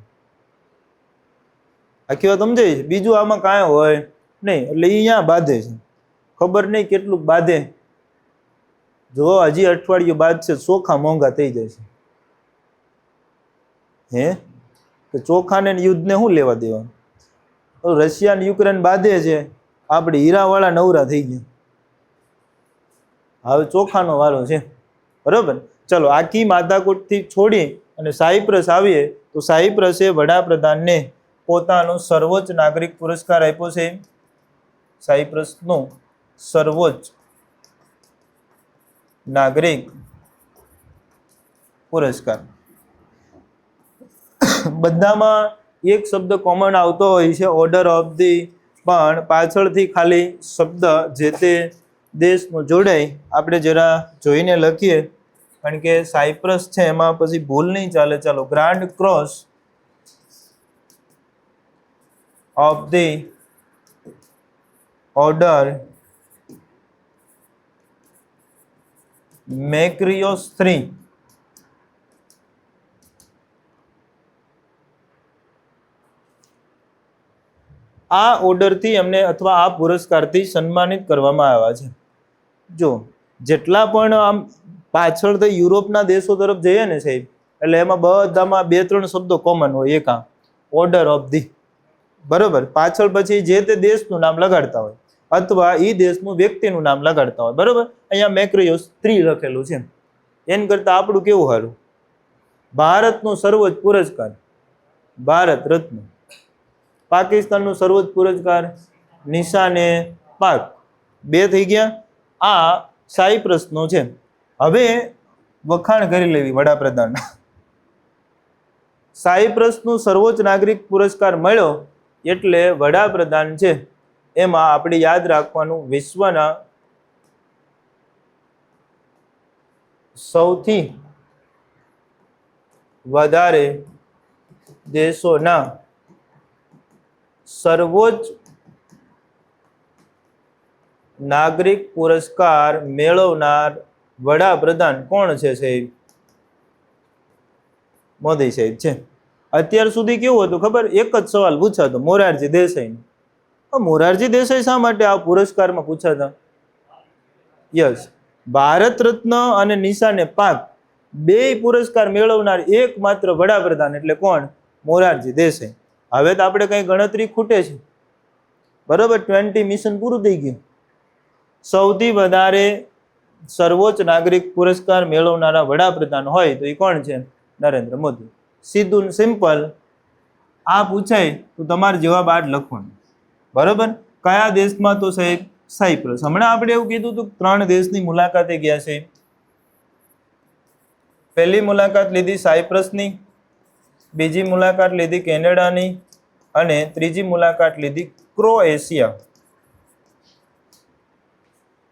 આખી વાત સમજાય છે? બીજું આમાં કાંઈ હોય નહીં. એટલે અહીંયા બાંધે છે. ખબર નહીં કેટલું બાંધે. જો હજી અઠવાડિયું બાદ છે, ચોખા મોંઘા થઈ જાય છે. કે ચોખાને યુદ્ધને શું લેવા દેવાનું? રશિયા ને યુક્રેન બાંધે છે, આપણે હીરાવાળા નવરા થઈ ગયા. હવે ચોખાનો વારો છે. બરોબર. ચલો, આખી માથાકૂટથી છોડી અને સાયપ્રસ આવીએ તો સાયપ્રસે વડાપ્રધાનને પોતાનો સર્વોચ્ચ નાગરિક પુરસ્કાર આપ્યો છે. સાયપ્રસનો સર્વોચ્ચ નાગરિક પુરસ્કાર. બધામાં એક શબ્દ કોમન આવતો હોય છે, ઓર્ડર ઓફ ધી, પણ પાછળથી ખાલી શબ્દ જે તે દેશનો જોડાય. આપણે જરા જોઈને લખીએ, કારણ કે સાયપ્રસ છે એમાં પછી ભૂલ નહીં ચાલે. ચાલો, grand cross of the order Makarios III. આ ઓર્ડરથી એમને અથવા આ પુરસ્કારથી સન્માનિત કરવામાં આવ્યા છે. જો જેટલા પણ આમ પાછળથી યુરોપના દેશો તરફ જઈએ ને સાહેબ, એટલે એમાં બધામાં 2-3 શબ્દો કોમન હોય. એક આ ઓર્ડર ઓફ ધી, બરોબર. પાછળ પછી જે તે દેશનું નામ લગાડતા હોય અથવા એ દેશનું વ્યક્તિનું નામ લગાડતા હોય. બરોબર. અહીંયા મેક્રિયોસ III લખેલું છે. એન કરતા આપણું કેવું સારું? ભારતનો સર્વોચ્ચ પુરસ્કાર ભારત રત્ન. પાકિસ્તાનનો સર્વોચ્ચ પુરસ્કાર નિશાન-એ-પાક. 2 થઈ ગયા. આ સાયપ્રસનો છે. હવે વખાણ કરી લેવી વડાપ્રધાન. સાયપ્રસનો સર્વોચ્ચ નાગરિક પુરસ્કાર મળ્યો એટલે વડાપ્રધાન છે એમાં આપણે યાદ રાખવાનું, વિશ્વના સૌથી વધારે દેશોના સર્વોચ્ચ નાગરિક પુરસ્કાર મેળવનાર વડાપ્રધાન કોણ છે સાહેબ? મોદી સાહેબ છે. અત્યાર સુધી કેવું હતું ખબર? એક જ સવાલ પૂછાતો, મોરારજી દેસાઈ. મોરારજી દેસાઈ શા માટે આ પુરસ્કારમાં પૂછાતા? યસ, ભારત રત્ન અને નિશાન-એ-પાક 2 પુરસ્કાર મેળવનાર એકમાત્ર વડાપ્રધાન એટલે કોણ? મોરારજી દેસાઈ. હવે તો આપણે કઈ ગણતરી ખૂટે છે. બરોબર. 20 મિશન પૂરું થઈ ગયું. સૌથી વધારે સર્વોચ્ચ નાગરિક પુરસ્કાર મેળવનારા વડાપ્રધાન હોય તો એ કોણ છે? નરેન્દ્ર મોદી. સીધું સિમ્પલ. આ પૂછાય તો તમારે જવાબ આ જ લખવાનો. બરોબર. કયા દેશમાં? તો સાહેબ સાયપ્રસ. હમણાં આપણે એવું કીધું હતું 3 દેશની મુલાકાતે ગયા છે. પહેલી મુલાકાત લીધી સાયપ્રસની, બીજી મુલાકાત લીધી કેનેડાની અને ત્રીજી મુલાકાત લીધી ક્રોએશિયા.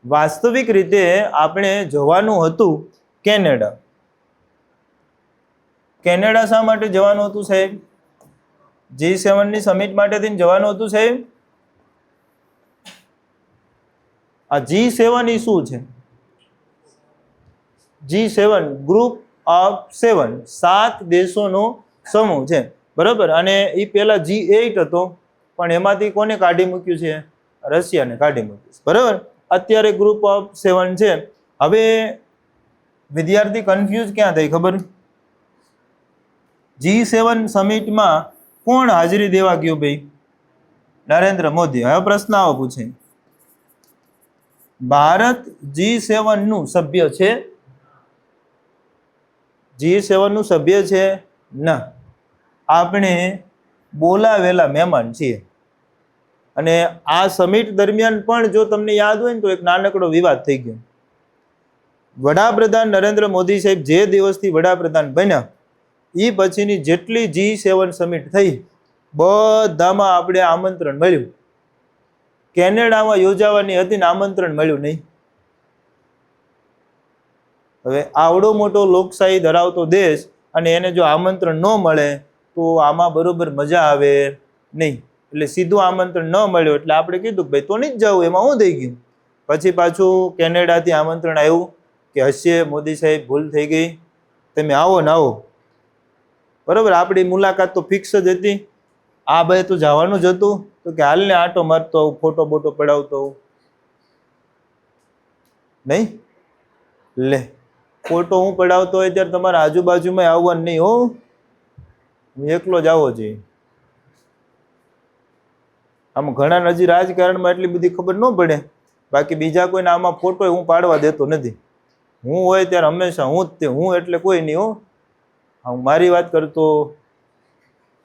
વાસ્તવિક રીતે આપણે જવાનું હતું કેનેડા. કેનેડા શા માટે જવાનું હતું સાહેબ? G7 ની સમિટ માટે થઈને જવાનું હતું સાહેબ. આ G7 એ શું છે? G7 ગ્રુપ ઓફ 7 દેશોનો સમૂહ છે. બરોબર. અને એ પેલા G8 હતો, પણ એમાંથી કોને કાઢી મૂક્યું છે? રશિયાને કાઢી મૂક્યું છે. બરોબર. અત્યારે ગ્રુપ ઓફ 7 છે. હવે વિદ્યાર્થી કન્ફ્યુઝ ક્યાં થાય ખબર? G7 સમિટમાં કોણ હાજરી દેવા ગયું ભાઈ? નરેન્દ્ર મોદી. હવે પ્રશ્ન આવો પૂછે, ભારત G7 નું સભ્ય છે? G7 નું સભ્ય છે? ના, આપણે બોલાવેલા મહેમાન છીએ. અને આ સમિટ દરમિયાન પણ જો તમને યાદ હોય ને તો એક નાનકડો વિવાદ થઈ ગયો. વડાપ્રધાન નરેન્દ્ર મોદી સાહેબ જે દિવસથી વડાપ્રધાન બન્યા એ પછીની જેટલી G7 સમિટ થઈ બધામાં આપણે આમંત્રણ મળ્યું. કેનેડામાં યોજાવાની હતી ને આમંત્રણ મળ્યું નહીં. હવે આવડો મોટો લોકશાહી ધરાવતો દેશ અને એને જો આમંત્રણ ન મળે તો આમાં બરોબર મજા આવે નહીં. એટલે સીધું આમંત્રણ ન મળ્યું એટલે આપણે કીધું કે ભાઈ તો નહીં જ જવું, એમાં શું થઈ ગયું. પછી પાછું કેનેડાથી આમંત્રણ આવ્યું કે હશે મોદી સાહેબ ભૂલ થઈ ગઈ, તમે આવો ને આવો. બરોબર, આપણી મુલાકાત તો ફિક્સ જ હતી. આ ભાઈ તો જવાનું જ હતું તો કે હાલને આટો મારતો આવું, ફોટો બોટો પડાવતો આવું. નહીં લે, ફોટો હું પડાવતો હોય ત્યારે તમારા આજુબાજુમાં આવવાનું નહીં હો, હું એકલો જ આવો જોઈએ. આમ ઘણા હજી રાજકારણમાં એટલી બધી ખબર ન પડે, બાકી બીજા કોઈને આમાં ફોટો હું પાડવા દેતો નથી. હું હોય ત્યારે હંમેશા હું જ તે, હું એટલે કોઈ નહીં હો. હું મારી વાત કરતો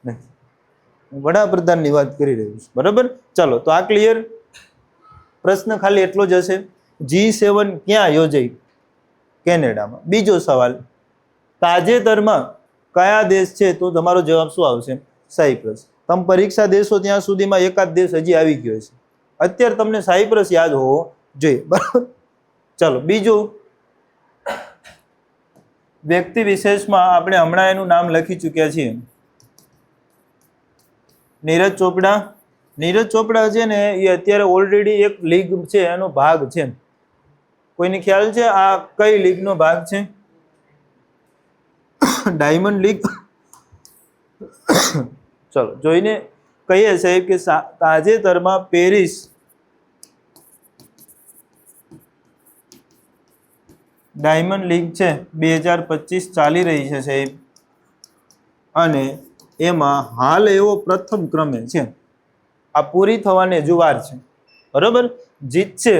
નથી, હું વડાપ્રધાનની વાત કરી રહ્યો છું. બરાબર, ચાલો તો આ ક્લિયર. પ્રશ્ન ખાલી એટલો જ હશે, G7 ક્યાં યોજાઈ? કેનેડામાં. બીજો સવાલ, તાજેતરમાં કયા દેશ છે? તો તમારો જવાબ શું આવશે? સાયપ્રસ. તમે પરીક્ષા દેશો ત્યાં સુધીમાં એકાદ દેશ હજી આવી ગયો છે. અત્યારે તમને સાયપ્રસ યાદ હોવો જોઈએ. બરાબર, ચાલો બીજું, વ્યક્તિ વિશેષમાં આપણે હમણાં એનું નામ લખી ચૂક્યા છીએ, નીરજ ચોપડા. નીરજ ચોપડા છે ને એ અત્યારે ઓલરેડી એક લીગ છે એનો ભાગ છે. કોઈને ખ્યાલ છે આ કઈ લીગનો ભાગ છે? Diamond league. ચલો જોઈને કહીએ સાહેબ કે તાજેતરમાં પેરિસ ડાયમંડ લીગ છે 2025 ચાલી રહી છે સાહેબ, અને એમાં હાલ એવો પ્રથમ ક્રમે છે. આ પૂરી થવાની હજુ વાર છે. બરોબર, જીતશે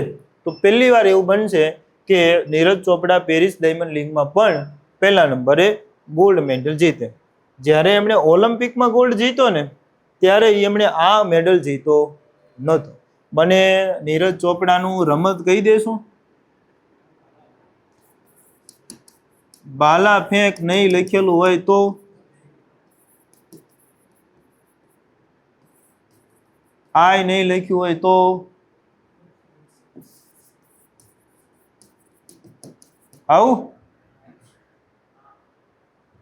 તો પહેલી વાર એવું બનશે કે નીરજ ચોપડા પેરિસ ડાયમંડ લીગમાં પણ પહેલા નંબરે ગોલ્ડ મેડલ જીતે. જ્યારે એમણે ઓલિમ્પિકમાં ગોલ્ડ જીતો ને ત્યારે એમણે આ મેડલ જીતો નહોતો. મને નીરજ ચોપડાનું રમત કહી દેશું? બાલા ફેંક નહીં લખેલું હોય તો આય નહીં લખ્યું હોય તો આવું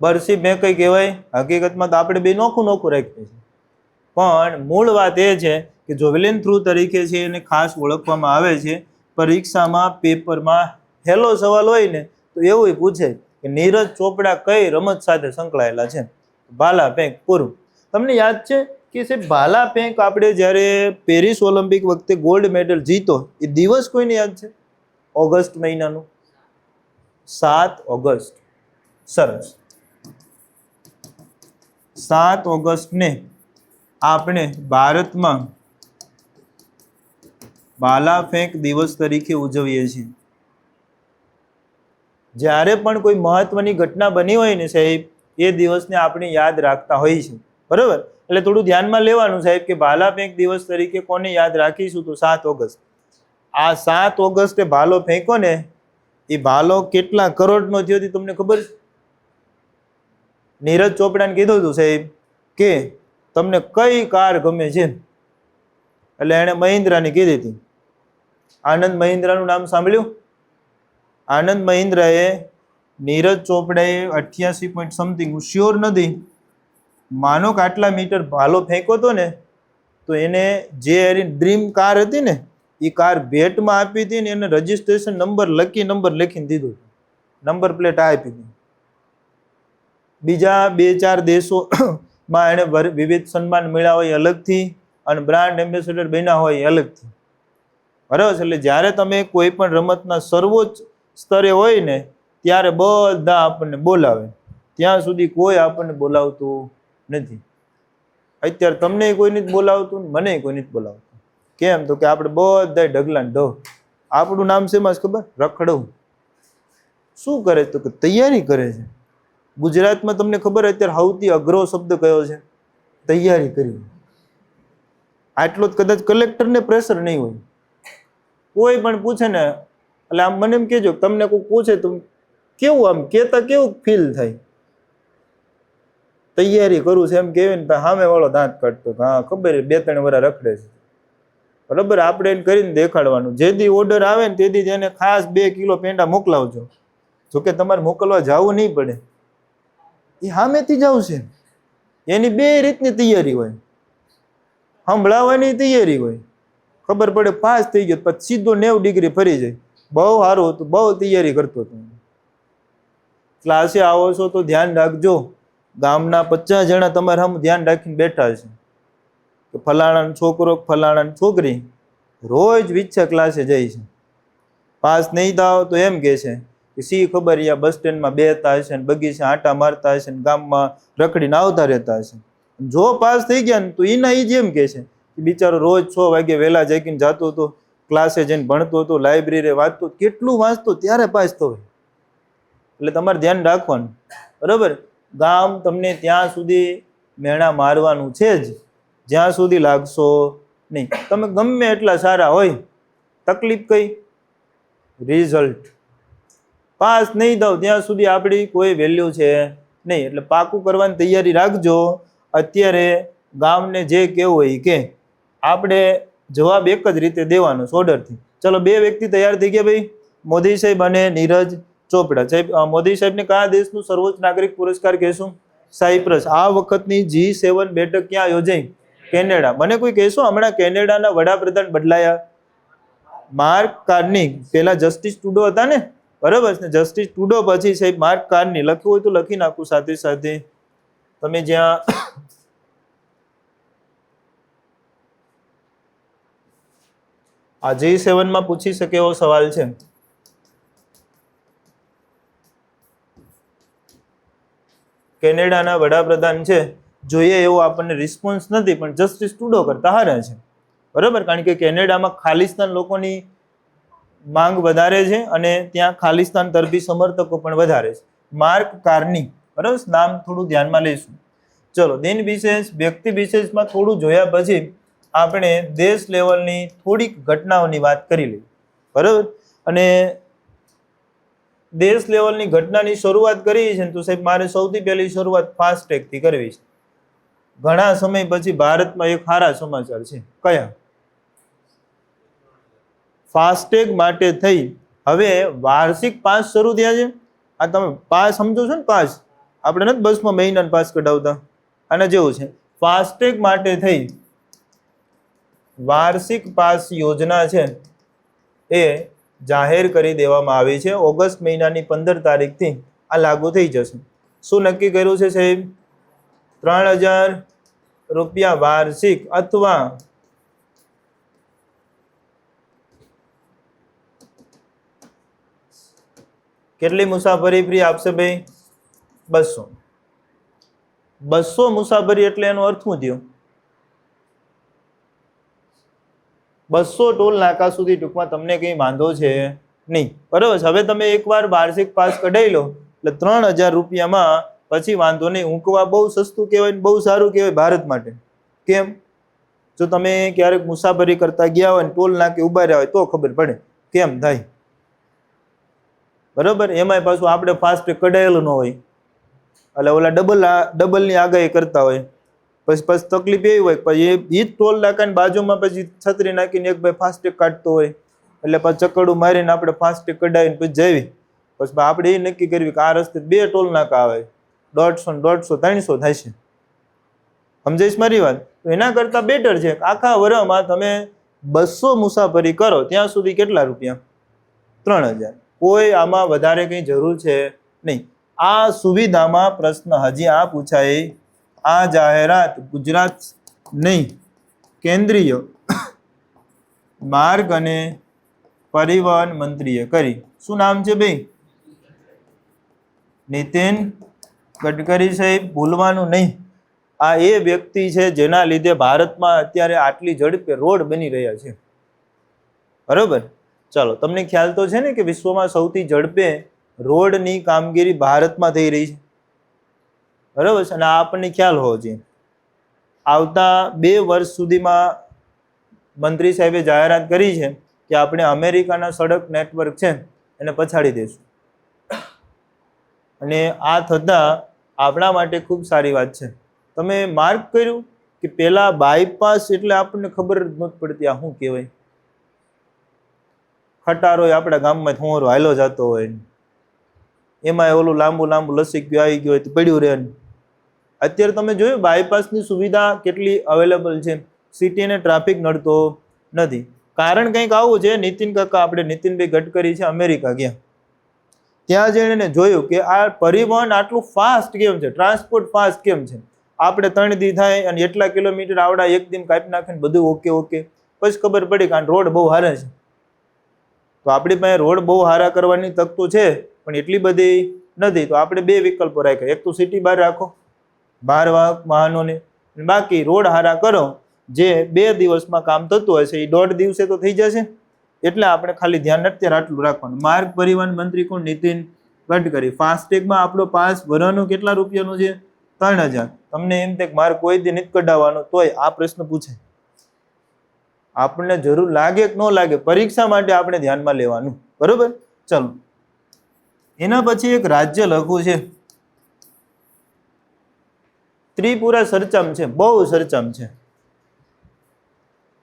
બરસી મેં કઈ કહેવાય. હકીકતમાં તો આપણે બે નોખું નોખું રાખીએ છીએ, પણ મૂળ વાત એ છે કે જોવેલિન થ્રુ તરીકે છે એને ખાસ ઓળખવામાં આવે છે. પરીક્ષામાં પેપરમાં હેલો સવાલ હોય ને તો એવું પૂછે કે નીરજ ચોપડા કઈ રમત સાથે સંકળાયેલા છે? ભાલા ફેંક. પૂરું. તમને યાદ છે કે સાહેબ ભાલા ફેંક આપણે જ્યારે પેરિસ ઓલિમ્પિક વખતે ગોલ્ડ મેડલ જીતો એ દિવસ કોઈને યાદ છે? ઓગસ્ટ મહિનાનું 7 ઓગસ્ટ. સરસ, 7 ઓગસ્ટને આપણે ભારતમાં ભાલા ફેંક દિવસ તરીકે ઉજવીએ છીએ. જ્યારે પણ કોઈ મહત્વની ઘટના બની હોય ને સાહેબ એ દિવસને આપણે યાદ રાખતા હોઈએ છીએ. બરોબર, એટલે થોડું ધ્યાનમાં લેવાનું સાહેબ કે ભાલા ફેંક દિવસ તરીકે કોને યાદ રાખીશું? તો 7 ઓગસ્ટ. આ 7 ઓગસ્ટે ભાલો ફેંકો ને એ ભાલો કેટલા કરોડનો થયો હતી તમને ખબર છે? નીરજ ચોપડાને કીધું હતું સાહેબ કે તમને કઈ કાર ગમે છે, એટલે એણે મહિન્દ્રાની કીધી હતી. આનંદ મહિન્દ્રાનું નામ સાંભળ્યું? આનંદ મહિન્દ્રાએ નીરજ ચોપડાએ 88 પોઈન્ટ સમથિંગ, હું શ્યોર નથી, માનો કે આટલા મીટર ભાલો ફેંકો હતો ને તો એને જે એની ડ્રીમ કાર હતી ને એ કાર ભેટમાં આપી હતી ને એને રજીસ્ટ્રેશન નંબર લખીને દીધું, નંબર પ્લેટ આપી હતી. બીજા 2-4 દેશોમાં એને વિવિધ સન્માન મળ્યા હોય અલગથી અને બ્રાન્ડ એમ્બેસેડર બન્યા હોય અલગથી. બરાબર છે, એટલે જ્યારે તમે કોઈ પણ રમતના સર્વોચ્ચ સ્તરે હોય ને ત્યારે બધા આપણને બોલાવે, ત્યાં સુધી કોઈ આપણને બોલાવતું નથી. અત્યારે તમને કોઈ નથી બોલાવતું, મને કોઈ નથી બોલાવતું. કેમ? તો કે આપણે બધા ઢગલા ઢો. આપણું નામ છે માં ખબર? રખડવું. શું કરે? તો કે તૈયારી કરે છે. ગુજરાતમાં તમને ખબર અત્યારે સૌથી અઘરો શબ્દ કયો છે? તૈયારી કરી. આટલો જ કદાચ કલેક્ટરને પ્રેશર નહીં હોય. કોઈ પણ પૂછે ને એટલે આમ મને એમ કહેજો, તમને કોઈ પૂછે તો કેવું આમ કેતા કેવું ફીલ થાય? તૈયારી કરું છે એમ કેવી ને સામે વાળો દાંત કાઢતો, હા ખબર 2-3 વાર રખડે છે. બરાબર, આપણે એને કરીને દેખાડવાનું. જે દી ઓર્ડર આવે ને તે દી એને ખાસ 2 કિલો પેંડા મોકલાવજો. જોકે તમારે મોકલવા જવું નહીં પડે, એ સામેથી જ આવશે. એની બે રીતની તૈયારી હોય, સંભળાવવાની તૈયારી હોય, ખબર પડે પાસ થઈ ગયો પછી સીધો 90 ડિગ્રી ફરી જાય, બહુ સારું હતું, બહુ તૈયારી કરતો હતો. ક્લાસે આવો છો તો ધ્યાન રાખજો, ગામના 50 જણા તમારે સામે ધ્યાન રાખીને બેઠા છે કે ફલાણા છોકરો ફલાણા છોકરી રોજ વિચ્છા ક્લાસે જાય છે, પાસ નહીં થાવ તો એમ કે છે કે સી ખબર યા બસ સ્ટેન્ડમાં બેહતા હશે ને બગીચે આંટા મારતા હશે ને ગામમાં રખડીને આવતા રહેતા હશે. જો પાસ થઈ ગયા ને તો એના એ જ એમ કે છે કે બિચારો રોજ 6 વાગે વહેલા જાગીને જતો હતો, ક્લાસે જઈને ભણતો હતો, લાઇબ્રેરી વાંચતો, કેટલું વાંચતો ત્યારે પાસ થયો. એટલે તમારે ધ્યાન રાખવાનું, બરાબર. ગામ તમને ત્યાં સુધી મેણા મારવાનું છે જ જ્યાં સુધી લાગશો નહીં. તમે ગમે એટલા સારા હોય, તકલીફ કઈ? રિઝલ્ટ. પાસ નહીં થાવ ત્યાં સુધી આપણી કોઈ વેલ્યુ છે નહીં. એટલે પાકું કરવાની તૈયારી રાખજો. અત્યારે ગામને જે કહેવું હોય કે આપણે જવાબ એક જ રીતે દેવાનો ઓર્ડરથી. ચલો 2 વ્યક્તિ તૈયાર થઈ ગયા ભાઈ, મોદી સાહેબ અને નીરજ ચોપડા. સાહેબ, મોદી સાહેબને કયા દેશનું સર્વોચ્ચ નાગરિક પુરસ્કાર કહેશું? સાયપ્રસ. આ વખતની G7 બેઠક ક્યાં યોજાઈ? કેનેડા. મને કોઈ કહેશો હમણાં કેનેડાના વડાપ્રધાન બદલાયા? માર્ક કાર્ની. પેલા જસ્ટિસ ટુડો હતા ને, બરાબર છે. જસ્ટિસ ટુડો પછી સાહેબ માર્ક કાર્ની. લખ્યું હોય તો લખી નાખું સાથે સાથે. તમે જ્યાં આ G7 માં પૂછી શકે એવો સવાલ છે. કેનેડાના વડાપ્રધાન છે, જોઈએ એવો આપણને રિસ્પોન્સ નથી, પણ જસ્ટિસ ટુડો કરતા હારે છે, બરાબર. કારણ કે કેનેડામાં ખાલિસ્તાન લોકોની માંગ વધારે છે અને ત્યાં ખાલિસ્તાન તરફી સમર્થકો પણ વધારે છે. માર્ક કાર્ની, બરાબર. નામ થોડું ધ્યાનમાં લઈશું. ચલો, દિન વિશેષ વ્યક્તિ વિશેષમાં થોડું જોયા પછી આપણે દેશ લેવલની થોડીક ઘટનાઓની વાત કરી લઈએ, બરાબર. અને દેશ લેવલની ઘટનાની શરૂઆત કરી છે તો સાહેબ મારે સૌથી પહેલી શરૂઆત ફાસ્ટેગથી કરવી છે. ઘણા સમય પછી ભારતમાં એક સારા સમાચાર છે. કયા? ફાસ્ટેગ માટે થઈ હવે વાર્ષિક પાસ શરૂ થયા છે. આ તમે પાસ સમજો છો ને? પાસ આપણે નથી બસમાં મહિનાનો પાસ કઢાવતા, આના જેવું છે. ફાસ્ટેગ માટે થઈ વાર્ષિક પાસ યોજના છે એ જાહેર કરી દેવામાં આવી છે. ઓગસ્ટ મહિનાની 15 તારીખથી આ લાગુ થઈ જશે. શું નક્કી કર્યું છે સાહેબ? 3000 રૂપિયા વાર્ષિક અથવા કેટલી મુસાફરી ફ્રી આપશે ભાઈ? 200. 200 મુસાફરી એટલે એનો અર્થ શું થયો? 200 ટોલ નાકા સુધી ટૂંકમાં તમને કંઈ વાંધો છે નહીં, બરાબર. હવે તમે એકવાર વાર્ષિક પાસ કઢાઈ લો એટલે 3000 રૂપિયામાં પછી વાંધો નહીં. ઊંકવા બહુ સસ્તું કહેવાય ને બહુ સારું કહેવાય ભારત માટે. કેમ? જો તમે ક્યારેક મુસાફરી કરતા ગયા હોય ને ટોલ નાકે ઉભા રહ્યા હોય તો ખબર પડે કેમ થાય, બરાબર. એમાંય પાછું આપણે ફાસ્ટ કઢાયેલું ન હોય એટલે ઓલા ડબલની આગાહી કરતા હોય. પછી તકલીફ એવી હોય પછી એ જ ટોલ નાકાની બાજુમાં પછી છત્રી નાખીને એક ભાઈ ફાસ્ટેગ કાઢતો હોય એટલે પછી ચકડું મારીને આપણે ફાસ્ટેગ કઢાવીને પછી જવી. પછી આપણે એ નક્કી કરવી કે આ રસ્તે 2 ટોલ નાકા આવે, 150 150 300 થાય છે. સમજાઈશ મારી વાત? તો એના કરતાં બેટર છે આખા વર્ષમાં તમે 200 મુસાફરી કરો ત્યાં સુધી કેટલા રૂપિયા? 3000. કોઈ આમાં વધારે કંઈ જરૂર છે નહીં. આ સુવિધામાં પ્રશ્ન હજી આ પૂછાય, આ જાહેરાત ગુજરાત નહીં કેન્દ્રીય માર્ગ અને પરિવહન મંત્રીએ કરી. શું નામ છે ભાઈ? નીતિન ગડકરી સાહેબ. ભૂલવાનું નહીં. આ એ વ્યક્તિ છે જેના લીધે ભારતમાં અત્યારે આટલી ઝડપે રોડ બની રહ્યા છે, બરોબર. ચાલો, તમને ખ્યાલ તો છે ને કે વિશ્વમાં સૌથી ઝડપે રોડની કામગીરી ભારતમાં થઈ રહી છે, બરોબર છે. અને આ આપણને ખ્યાલ હોવો જોઈએ. આવતા 2 વર્ષ સુધીમાં મંત્રી સાહેબે જાહેરાત કરી છે કે આપણે અમેરિકાના સડક નેટવર્ક છે એને પછાડી દઈશું. અને આ થતાં આપણા માટે ખૂબ સારી વાત છે. તમે માર્ક કર્યું કે પેલા બાયપાસ એટલે આપણને ખબર જ નથી પડતી આ શું કહેવાય. ખટારો આપણા ગામમાં થોરો હાલો જતો હોય, એમાં ઓલું લાંબુ લાંબુ લસી ગયું આવી ગયું હોય તો પડ્યું રહે. અત્યારે તમે જોયું બાયપાસની સુવિધા કેટલી અવેલેબલ છે, સિટીને ટ્રાફિક નડતો નથી. કારણ કંઈક આવું છે, નીતિન કાકા આપણે નીતિનભાઈ ગડકરી છે અમેરિકા ગયા, ત્યાં જઈને જોયું કે આ પરિવહન આટલું ફાસ્ટ કેમ છે, ટ્રાન્સપોર્ટ ફાસ્ટ કેમ છે. આપણે 3 દી થાય અને એટલા કિલોમીટર આવડા એક દિન કાપી નાખે ને બધું ઓકે ઓકે. પછી ખબર પડી કારણ રોડ બહુ સારા છે. તો આપણી પાસે રોડ બહુ સારા કરવાની તક તો છે, પણ એટલી બધી નથી. તો આપણે 2 વિકલ્પો રાખ્યા, એક તો સિટી બહાર રાખો ભારવાહક વાહનોને, બાકી રોડ હારા કરો, જે 2 દિવસમાં કામ થતું હશે એ 1.5 દિવસે તો થઈ જશે. એટલે આપણે ખાલી ધ્યાન અત્યારે આટલું રાખવાનું. માર્ગ પરિવહન મંત્રી કોણ? નીતિન ગડકરી. ફાસ્ટેગમાં આપણો પાસ ભરવાનું કેટલા રૂપિયાનું છે? 3000. તમને એમ થાય મારે કોઈ દી નથી કઢાવવાનો, તોય આ પ્રશ્ન પૂછે, આપણને જરૂર લાગે કે ન લાગે, પરીક્ષા માટે આપણે ધ્યાનમાં લેવાનું. બરોબર? ચલો, એના પછી એક રાજ્ય લખવું છે, ત્રિપુરા સરચામ છે, બહુ સરચામ છે.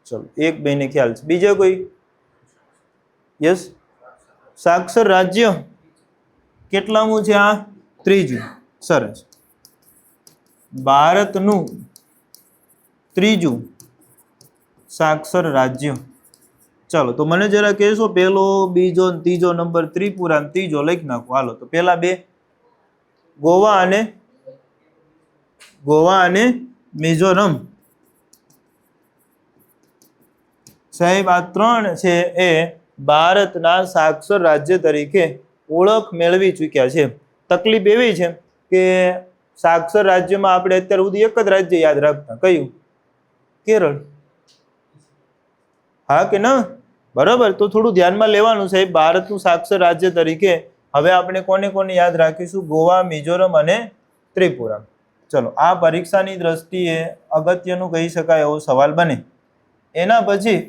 ચલો, એક બેને ખ્યાલ છે, બીજા કોઈ? યસ, સાક્ષર રાજ્ય કેટલામું છે આ? 3જું. સરસ. ભારતનું 3જું સાક્ષર રાજ્ય. ચાલો, તો મને જરા કહેશો પહેલો, બીજો, ત્રીજો નંબર ત્રિપુરા, ત્રીજો લખી નાખો. હાલો, તો પેલા 2 ગોવા અને મિઝોરમ. સાહેબ આ 3 છે એ ભારતના સાક્ષર રાજ્ય તરીકે ઓળખ મેળવી ચૂક્યા છે. તકલીફ એવી છે કે સાક્ષર રાજ્યમાં આપણે અત્યાર સુધી એક જ રાજ્ય યાદ રાખતા, કયું? કેરળ. હા કે ના? બરાબર. તો થોડું ધ્યાનમાં લેવાનું સાહેબ, ભારતનું સાક્ષર રાજ્ય તરીકે હવે આપણે કોને કોને યાદ રાખીશું? ગોવા, મિઝોરમ અને ત્રિપુરા. ચલો, આ પરીક્ષાની દ્રષ્ટિએ અગત્યનું કહી શકાય એવો સવાલ બને. એના પછી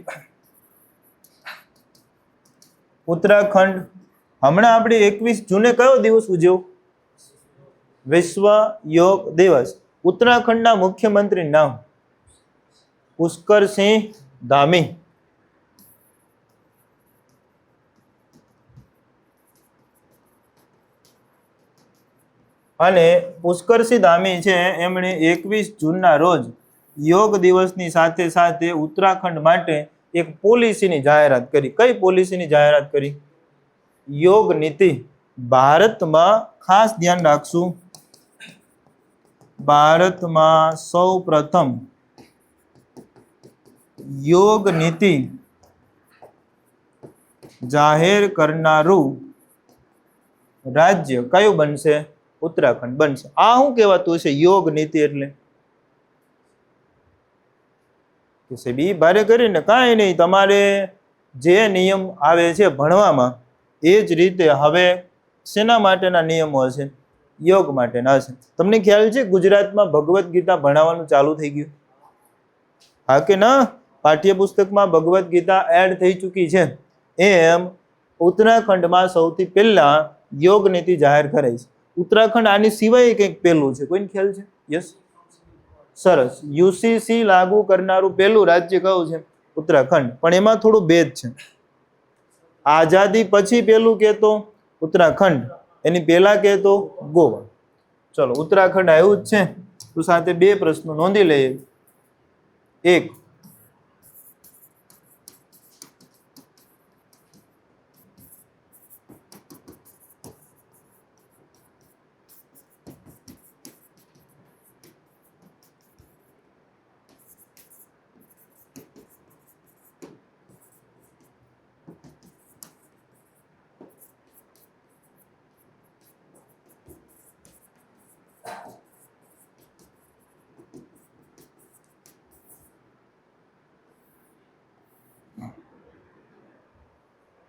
ઉત્તરાખંડ. હમણાં આપણે 21 જૂને કયો દિવસ ઉજવ્યો? વિશ્વ યોગ દિવસ. ઉત્તરાખંડના મુખ્યમંત્રી નામ? પુષ્કરસિંહ ધામી. અને પુષ્કરસિંહ ધામી છે એમણે 21 જૂનના રોજ યોગ દિવસની સાથે સાથે ઉત્તરાખંડ માટે એક પોલિસીની જાહેરાત કરી. કઈ પોલિસીની જાહેરાત કરી? યોગ નીતિ. ભારતમાં ખાસ ધ્યાન રાખશું, ભારતમાં સૌ પ્રથમ યોગ નીતિ જાહેર કરનારું રાજ્ય કયું બનશે? ઉત્તરાખંડ બનશે. આ શું કહેવાતું હશે યોગ નીતિ એટલે? બી ભારે કરીને કાંઈ નહીં, તમારે જે નિયમ આવે છે ભણવામાં એ જ રીતે હવે શેના માટેના નિયમો હશે? યોગ માટેના હશે. તમને ખ્યાલ છે ગુજરાતમાં ભગવદ્ ગીતા ભણાવવાનું ચાલુ થઈ ગયું? હા કે ના? પાઠ્યપુસ્તકમાં ભગવદ્ ગીતા એડ થઈ ચૂકી છે. એમ ઉત્તરાખંડમાં સૌથી પહેલા યોગ નીતિ જાહેર કરાઈ છે. ઉત્તરાખંડ આની સિવાય કંઈક પહેલું છે, કોઈને ખ્યાલ છે? યસ, સરસ. યુસીસી લાગુ કરનારું પહેલું રાજ્ય કયું છે? ઉત્તરાખંડ. પણ એમાં થોડું ભેદ છે. આઝાદી પછી પહેલું કહેતો ઉત્તરાખંડ, એની પહેલા કહેતો ગોવા. ચલો, ઉત્તરાખંડ આવ્યું જ છે. તો સાથે 2 પ્રશ્નો નોંધી લઈએ. એક,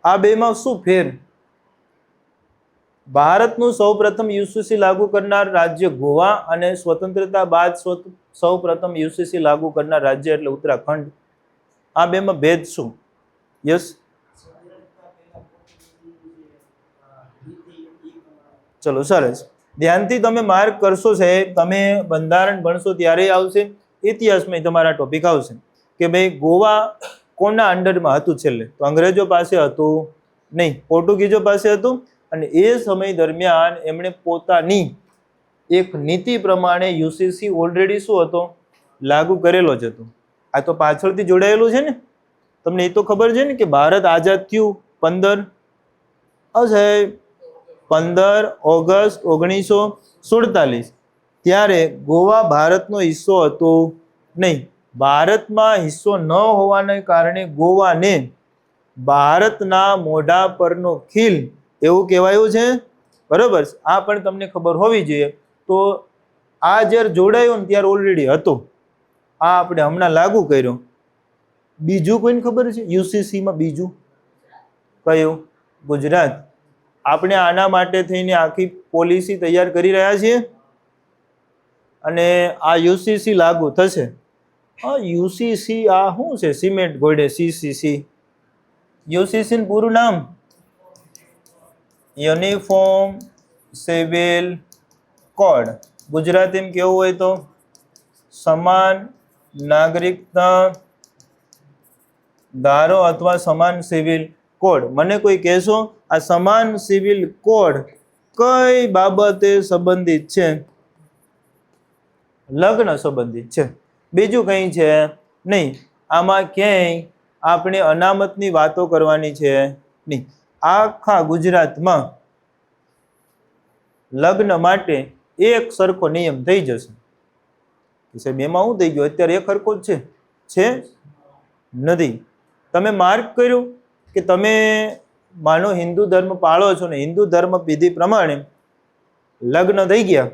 આ બેમાં શું ફેર? ભારતનું સૌપ્રથમ યુસીસી લાગુ કરનાર રાજ્ય ગોવા અને સ્વતંત્રતા બાદ સૌપ્રથમ યુસીસી લાગુ કરનાર રાજ્ય એટલે ઉત્તરાખંડ. આ બેમાં ભેદ શું? યસ, ચલો સરસ. ધ્યાનથી તમે માર્ક કરશો સાહેબ. તમે બંધારણ ભણશો ત્યારે આવશે, ઇતિહાસમાં તમારા ટોપિક આવશે કે ભાઈ ગોવા કોના અંડરમાં હતું છેલ્લે? તો અંગ્રેજો પાસે હતું નહીં, પોર્ટુગીઝો પાસે હતું. અને એ સમય દરમિયાન એમણે પોતાની એક નીતિ પ્રમાણે યુસીસી ઓલરેડી શું હતો, લાગુ કરેલો જ હતો. આ તો પાછળથી જોડાયેલું છે ને, તમને એ તો ખબર છે ને કે ભારત આઝાદ થયું 15 ઓગસ્ટ 1947. ત્યારે ગોવા ભારતનો હિસ્સો હતો નહીં. ભારતમાં હિસ્સો ન હોવાને કારણે ગોવાને ભારતના મોઢા પરનો ખીલ એવું કહેવાયું છે. બરોબર, આ પણ તમને ખબર હોવી જોઈએ. તો આ જ્યારે જોડાયો ને ત્યારે ઓલરેડી હતો, આ આપણે હમણાં લાગુ કર્યો. બીજું કોઈને ખબર છે યુસીસીમાં? બીજું કયું? ગુજરાત. આપણે આના માટે થઈને આખી પોલિસી તૈયાર કરી રહ્યા છીએ અને આ યુસીસી લાગુ થશે. યુસીસી આ શું છે? સિમેન્ટ ઘોડે સીસીસી. યુસીસી નું પૂરું નામ યુનિફોર્મ સિવિલ કોડ. ગુજરાતીમાં કેવું હોય તો સમાન નાગરિકતા ધારો અથવા સમાન સિવિલ કોડ. મને કોઈ કહેશો આ સમાન સિવિલ કોડ કઈ બાબતે સંબંધિત છે? લગ્ન સંબંધિત છે, બીજું કંઈ છે નહીં. આમાં ક્યાંય આપણે અનામતની વાતો કરવાની છે નહીં. આખા ગુજરાતમાં લગ્ન માટે એક સરખો નિયમ થઈ જશે. સાહેબ એમાં શું થઈ ગયું? અત્યારે એક સરખો જ છે નથી. તમે માર્ક કર્યું કે તમે માનો હિન્દુ ધર્મ પાળો છો ને હિન્દુ ધર્મ વિધિ પ્રમાણે લગ્ન થઈ ગયા,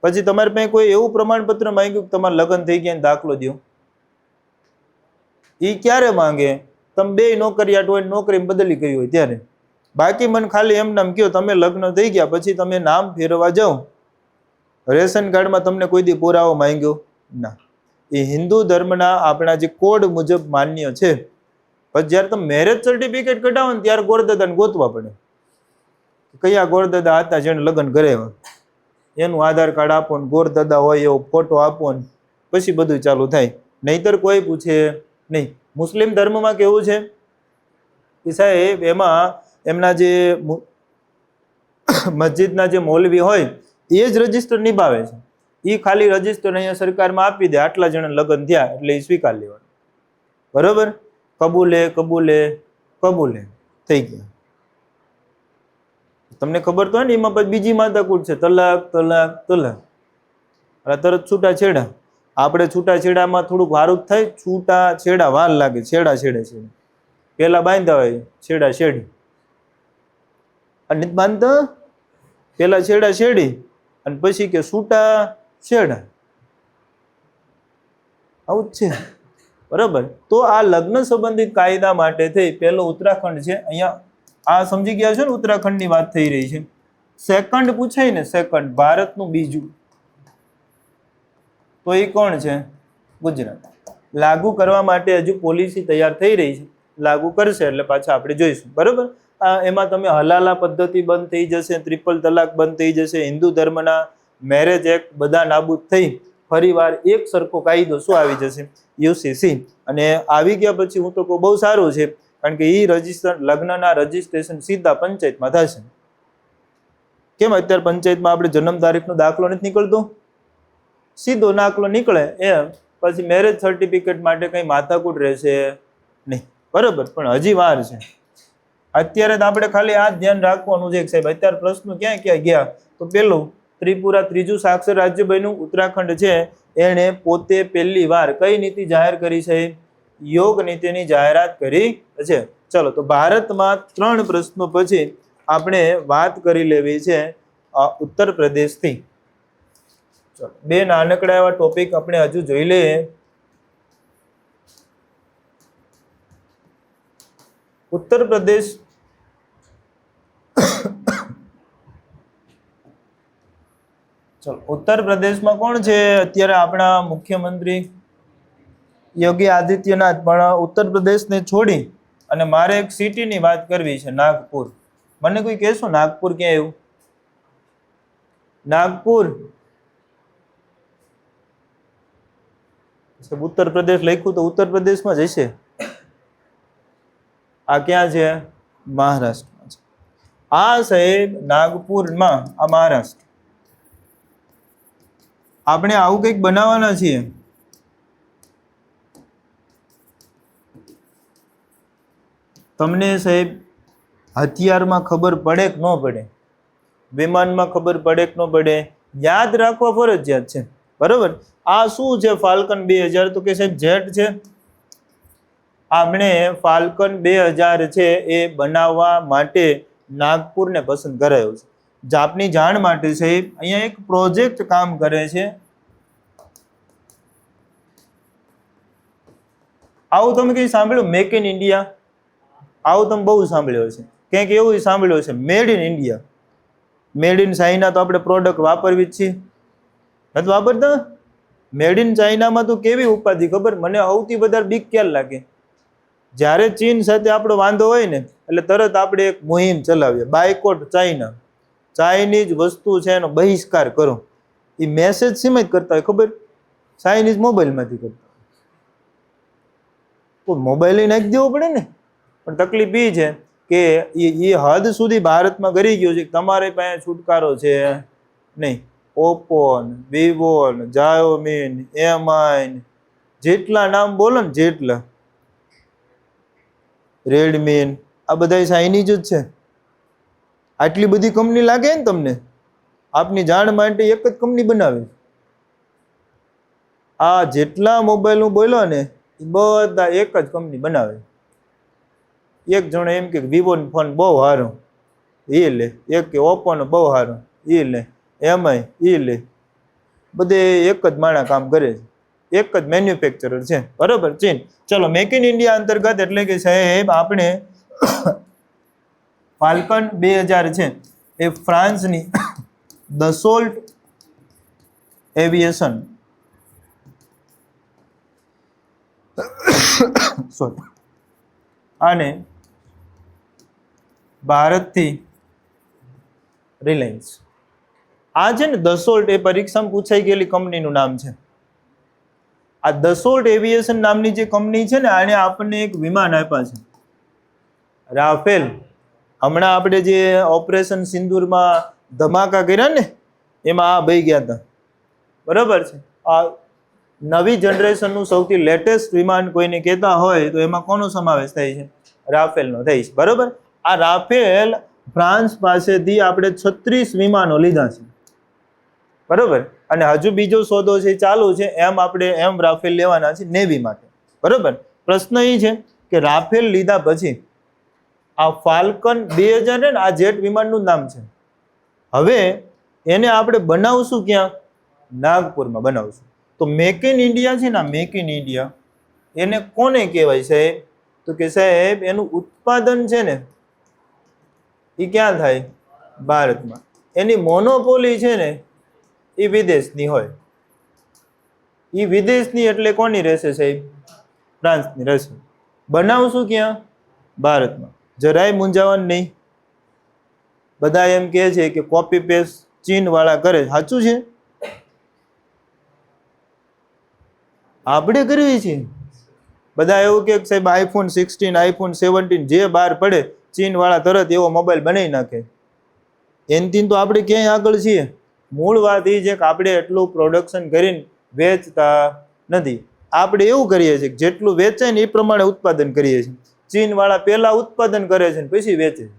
પછી તમારે પાસે કોઈ એવું પ્રમાણપત્ર માંગ્યું કે તમારા લગ્ન થઈ ગયા દાખલો દો. એ ક્યારે માંગે? તમે બે નોકરિયાત હોય, નોકરી બદલી કરી હોય ત્યારે. બાકી મને ખાલી એમ નામ કહો તમે લગ્ન થઈ ગયા પછી તમે નામ ફેરવા જાઓ, રેશન કાર્ડમાં તમને કોઈ દી પુરાવો માંગ્યો ના. એ હિન્દુ ધર્મના આપણા જે કોડ મુજબ માન્ય છે. પછી જ્યારે તમે મેરેજ સર્ટિફિકેટ કઢાવો ને ત્યારે ગોરદાદાને ગોતવા પડે. કયા ગોરદાદા હતા જેને લગ્ન કરાવ્યા, એનું આધાર કાર્ડ આપો ને ગોરદાદા હોય એવો ફોટો આપો ને પછી બધું ચાલુ થાય. નહીતર કોઈ પૂછે નહીં. મુસ્લિમ ધર્મમાં કેવું છે કે સાહેબ એમાં એમના જે મસ્જિદના જે મૌલવી હોય એ જ રજીસ્ટર નિભાવે છે. એ ખાલી રજીસ્ટર અહીંયા સરકારમાં આપી દે, આટલા જણા લગ્ન થયા એટલે એ સ્વીકાર લેવાનું. બરોબર, કબૂલે કબૂલે કબૂલે થઈ ગયા. તમને ખબર તો હોય ને એમાં પછી બીજી માથાકૂટ છે, તલાક તલાક તલાક. તરત છૂટાછેડા. આપણે છૂટાછેડામાં થોડુંક વારું થાય, છૂટાછેડા વાર લાગે, છેડા છેડે છે. પેલા બાંધ્યા હોય છેડા છેડી અને બાંધતા પેલા છેડા છેડી અને પછી કે છૂટા છેડા. આવું જ છે. બરાબર. તો આ લગ્ન સંબંધિત કાયદા માટે થઈ પેલો ઉત્તરાખંડ છે. અહીંયા આ સમજી ગયા છો ને, ઉત્તરાખંડની વાત થઈ રહી છે. સેકન્ડ પૂછાય ને, સેકન્ડ ભારતનું બીજું, તો એ કોણ છે? ગુજરાત. લાગુ કરવા માટે હજુ પોલિસી તૈયાર થઈ રહી છે, લાગુ કરશે એટલે પાછા આપણે જોઈશું. બરોબર. એમાં તમે હલાલા પદ્ધતિ બંધ થઈ જશે, ટ્રિપલ તલાક બંધ થઈ જશે, હિન્દુ ધર્મના મેરેજ એક્ટ બધા નાબૂદ થઈ ફરીવાર એક સરખો કાયદો શું આવી જશે? યુસીસી. અને આવી ગયા પછી હું તો કહું બહુ સારું છે, કારણ કે એ લગ્નના રજીસ્ટ્રેશન સીધા પંચાયતમાં થશે. કેમ અત્યારે પંચાયતમાં આપણે જન્મ તારીખનો દાખલો નથી નીકળતો? સીધો દાખલો નીકળે એમ. પછી મેરેજ સર્ટિફિકેટ માટે કંઈ માથાકૂટ રહેશે નહીં. બરોબર. પણ હજી વાર છે. અત્યારે તો આપણે ખાલી આ ધ્યાન રાખવાનું છે કે સાહેબ અત્યારે પ્રશ્નો ક્યાં ક્યાં ગયા. તો પેલું ત્રિપુરા ત્રીજું સાક્ષર રાજ્ય બન્યું. ઉત્તરાખંડ છે એણે પોતે પહેલી વાર કઈ નીતિ જાહેર કરી છે? યોગ નીતિની જાહેરાત કરી છે. ચલો, તો ભારતમાં 3 પ્રશ્નો પછી આપણે વાત કરી લેવી છે ઉત્તર પ્રદેશથી. ચલો, 2 નાનકડા એવા ટોપિક આપણે હજુ જોઈ લઈએ. ઉત્તર પ્રદેશ ચલો, ઉત્તર પ્રદેશમાં કોણ છે અત્યારે? આપણા મુખ્યમંત્રી યોગી આદિત્યનાથ. પણ ઉત્તર પ્રદેશને છોડી અને મારે એક સિટીની વાત કરવી છે, નાગપુર. મને કોઈ કહેશો નાગપુર ક્યાં આવ્યું? નાગપુર ઉત્તર પ્રદેશ લખ્યું તો ઉત્તર પ્રદેશમાં જ હશે. આ ક્યાં છે? મહારાષ્ટ્રમાં છે. આ સાહેબ નાગપુરમાં, આ મહારાષ્ટ્ર. આપણે આવું કંઈક બનાવવાના છીએ. તમને સાહેબ હથિયારમાં ખબર પડે કે ન પડે, વિમાનમાં ખબર પડે કે ન પડે, યાદ રાખવા ફરજિયાત છે. બરોબર. આ શું છે ફાલ્કન 2000? તો કે સાહેબ જેટ છે. આપણે ફાલ્કન 2000 છે એ બનાવવા માટે નાગપુરને પસંદ કરાયો છે. આપની જાણ માટે સાહેબ અહીંયા એક પ્રોજેક્ટ કામ કરે છે. આવું તમે કઈ સાંભળ્યું? મેક ઇન ઇન્ડિયા, આવું તમે બહુ સાંભળ્યો છે. કંઈક એવું સાંભળ્યું છે made in India. Made in China તો આપણે પ્રોડક્ટ વાપરવી જ છીએ, નથી વાપરતા? મેડ ઇન ચાઇનામાં તો કેવી ઉપાધિ ખબર? મને સૌથી વધારે બીક ક્યારે લાગે? જ્યારે ચીન સાથે આપણો વાંધો હોય ને, એટલે તરત આપણે એક મુહિમ ચલાવીએ, બાયકોટ ચાઇના, ચાઇનીઝ વસ્તુ છે એનો બહિષ્કાર કરો. એ મેસેજ શેમાં જ કરતા હોય ખબર? ચાઇનીઝ મોબાઈલમાંથી કરતા. તો મોબાઈલ નાખી દેવો પડે ને. પણ તકલીફ એ છે કે એ હદ સુધી ભારતમાં કરી ગયો છે કે તમારે પાસે છુટકારો છે નહીં. ઓપ્પો, વિવો, જાયોમી, એમઆઈ, જેટલા નામ બોલો ને જેટલા, રેડમી, આ બધા ચાઇનીઝ જ છે. આટલી બધી કંપની લાગે ને તમને? આપની જાણ માટે એક જ કંપની બનાવે. આ જેટલા મોબાઈલ હું બોલ્યો ને એ બધા એક જ કંપની બનાવે. એક જણો એમ કે વિવો નો ફોન બહુ સારો, એ લે. એક કે ઓપ્પો નો બહુ સારો, એ લે. એમઆઈ, એ લે. બધે એક જ માણા કામ કરે છે, એક જ મેન્યુફેક્ચરર છે. બરોબર. ચીન. ચલો, મેક ઇન ઇન્ડિયા અંતર્ગત એટલે કે સાહેબ આપણે ફાલ્કન 2000 છે એ ફ્રાન્સની દસોલ્ટ એવિએશન સોરી અને ભારતથી રિલાયન્સ. આ છે ને દસોલ્ટ, એ પરીક્ષામાં પૂછાઈ ગયેલી કંપનીનું નામ છે. આ દસોલ્ટ એવિએશન નામની જે કંપની છે ને, આને આપણને એક વિમાન આપ્યા છે, રાફેલ. હમણાં આપણે જે ઓપરેશન સિંદૂરમાં ધમાકા કર્યા ને, એમાં આ ભાઈ ગયા હતા. બરોબર છે. આ નવી જનરેશનનું સૌથી લેટેસ્ટ વિમાન કોઈને કહેતા હોય તો એમાં કોનો સમાવેશ થાય છે? રાફેલનો થાય છે. બરોબર. આ રાફેલ ફ્રાન્સ પાસેથી આપણે 36 વિમાનો લીધા છે. બરોબર. અને હજુ બીજો સોદો છે ચાલુ છે, એમ આપણે રાફેલ લેવાના છે નેવી માટે. બરોબર. પ્રશ્ન એ છે કે રાફેલ લીધા પછી આ ફાલ્કન 2000 ને આ જેટ વિમાનનું નામ છે. હવે એને આપણે બનાવશું ક્યાં? નાગપુરમાં બનાવશું. તો મેક ઇન ઇન્ડિયા છે ને, મેક ઇન ઇન્ડિયા એને કોને કહેવાય સાહેબ? તો કે સાહેબ એનું ઉત્પાદન છે ને એ ક્યાં થાય? ભારતમાં. એની મોનોપોલી છે ને એ વિદેશની હોય. એ વિદેશની એટલે કોની રહેશે સાહેબ? ફ્રાન્સની રહેશે. બનાવશું ક્યાં? ભારતમાં. જરાય મૂંઝાવાનું નહીં. બધા એમ કહે છે કે કોપી પેસ્ટ ચીન વાળા કરે, સાચું છે? આપણે કરવી છે. બધા એવું કે સાહેબ આઈફોન 16, આઈફોન 17 જે બહાર પડે ચીન વાળા તરત એવો મોબાઈલ બનાવી નાખે. એનથી તો આપણે ક્યાંય આગળ છીએ. મૂળ વાત એ છે કે આપણે એટલું પ્રોડક્શન કરીને વેચતા નથી. આપણે એવું કરીએ છીએ કે જેટલું વેચાય ને એ પ્રમાણે ઉત્પાદન કરીએ છીએ. ચીન વાળા પહેલા ઉત્પાદન કરે છે ને પછી વેચે છે.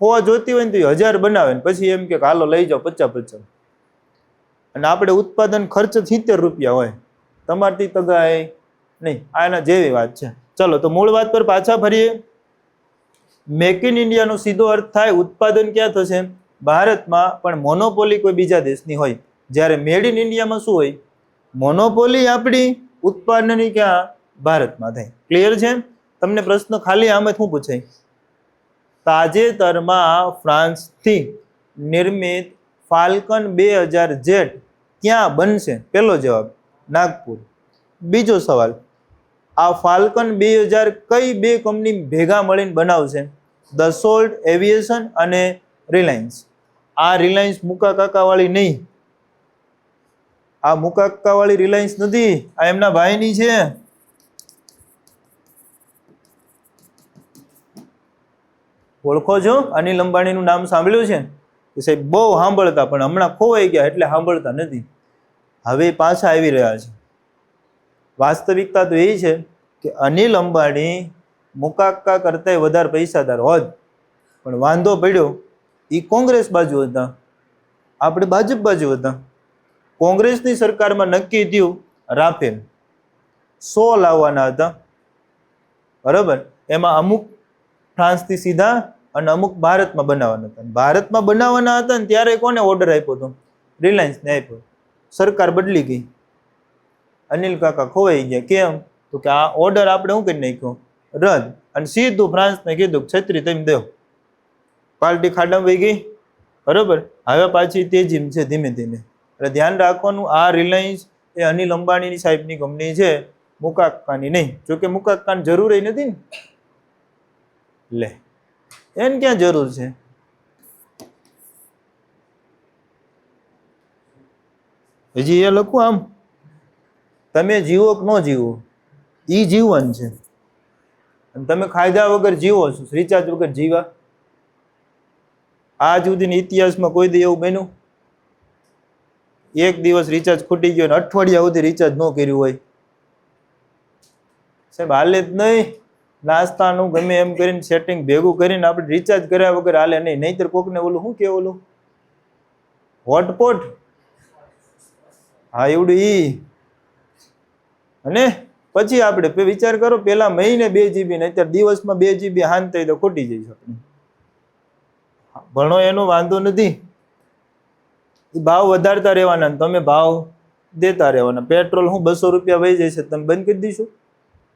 હોવા જોતી હોય ને તો 1000 બનાવે ને પછી એમ કે હાલો લઈ જાઓ 50-50. અને આપણે ઉત્પાદન ખર્ચ 70 રૂપિયા હોય. તમારથી તગાય નહીં. આના જેવી વાત છે. ચલો, તો મૂળ વાત પર પાછા ફરીએ. મેક ઇન ઇન્ડિયાનો સીધો અર્થ થાય ઉત્પાદન ક્યાં થશે? ભારતમાં, પણ મોનોપોલી કોઈ બીજા દેશની હોય. જ્યારે મેડ ઇન ઇન્ડિયામાં શું હોય? મોનોપોલી આપણી, ઉત્પાદનની ક્યાં? ભારતમાં થાય. ક્લિયર છે? તમને પ્રશ્ન ખાલી આમ જ શું પૂછાય? તાજેતરમાં ફ્રાન્સથી નિર્મિત ફાલ્કન 2000 જેટ ક્યાં બનશે? પહેલો જવાબ નાગપુર. બીજો સવાલ, આ ફાલ્કન 2000 કઈ બે કંપની ભેગા મળીને બનાવશે? દસોલ્ટ એવિએશન અને રિલાયન્સ. આ રિલાયન્સ મુકા કાકાવાળી નહીં. આ મુકા કાકાવાળી રિલાયન્સ નથી, આ એમના ભાઈની છે. ઓળખો છો? અનિલ અંબાણીનું નામ સાંભળ્યું છે કે સાહેબ બહુ સાંભળતા, પણ હમણાં ખોવાઈ ગયા એટલે સાંભળતા નથી. હવે પાછા આવી રહ્યા છે. વાસ્તવિકતા તો એ છે કે અનિલ અંબાણી મુકાક્કા કરતા વધારે પૈસાદાર હોત, પણ વાંધો પડ્યો એ કોંગ્રેસ બાજુ હતા, આપણે ભાજપ બાજુ હતા. કોંગ્રેસની સરકારમાં નક્કી થયું રાફેલ 100 લાવવાના હતા, બરાબર. એમાં અમુક ફ્રાન્સથી સીધા અને અમુક ભારતમાં બનાવવાના હતા. ભારતમાં બનાવવાના હતા ને ત્યારે કોને ઓર્ડર આપ્યો હતો? રિલાયન્સને આપ્યો. સરકાર બદલી ગઈ, અનિલ કાકા ખોવાઈ ગયા. કેમ? તો કે આ ઓર્ડર આપણે શું કરી નાખ્યો? રદ. અને સીધું ફ્રાન્સને કીધું છત્રી તેમ દેવ. પાર્ટી ખાડામાં વહી ગઈ, બરોબર. હવે પાછી તેજીમ છે ધીમે ધીમે. એટલે ધ્યાન રાખવાનું, આ રિલાયન્સ એ અનિલ અંબાણીની સાહેબની કંપની છે, મુકાક્કાની નહીં. જોકે મુકાક્કાની જરૂર નથી ને, લે એને ક્યાં જરૂર છે? હજી એ લખું આમ, તમે જીવો કે ન જીવો ઈ જીવન છે, અને તમે ખાધા વગર જીવો છો, રિચાર્જ વગર જીવા? આજ સુધીના ઇતિહાસમાં કોઈ દી એવું બન્યું? એક દિવસ રિચાર્જ ખૂટી ગયો ને અઠવાડિયા સુધી રિચાર્જ ન કર્યું હોય? સાહેબ હાલે જ નહીં. નાસ્તાનું ગમે એમ કરીને સેટિંગ ભેગું કરીને આપણે રિચાર્જ કર્યા વગર હાલે નહીં. નહીતર કોકને ઓલું શું કે ઓલું હોટપોટ, હા એવડું ઈ. અને પછી આપણે વિચાર કરો, પેલા મહિને 2 GB ને અત્યારે દિવસમાં 2 GB હાન થઈ તો ખૂટી જઈશ આપણે. ભણો એનો વાંધો નથી, ભાવ વધારતા રહેવાના, તમે ભાવ દેતા રહેવાના. પેટ્રોલ હું 200 રૂપિયા વહી જશે, તમે બંધ કરી દઈશું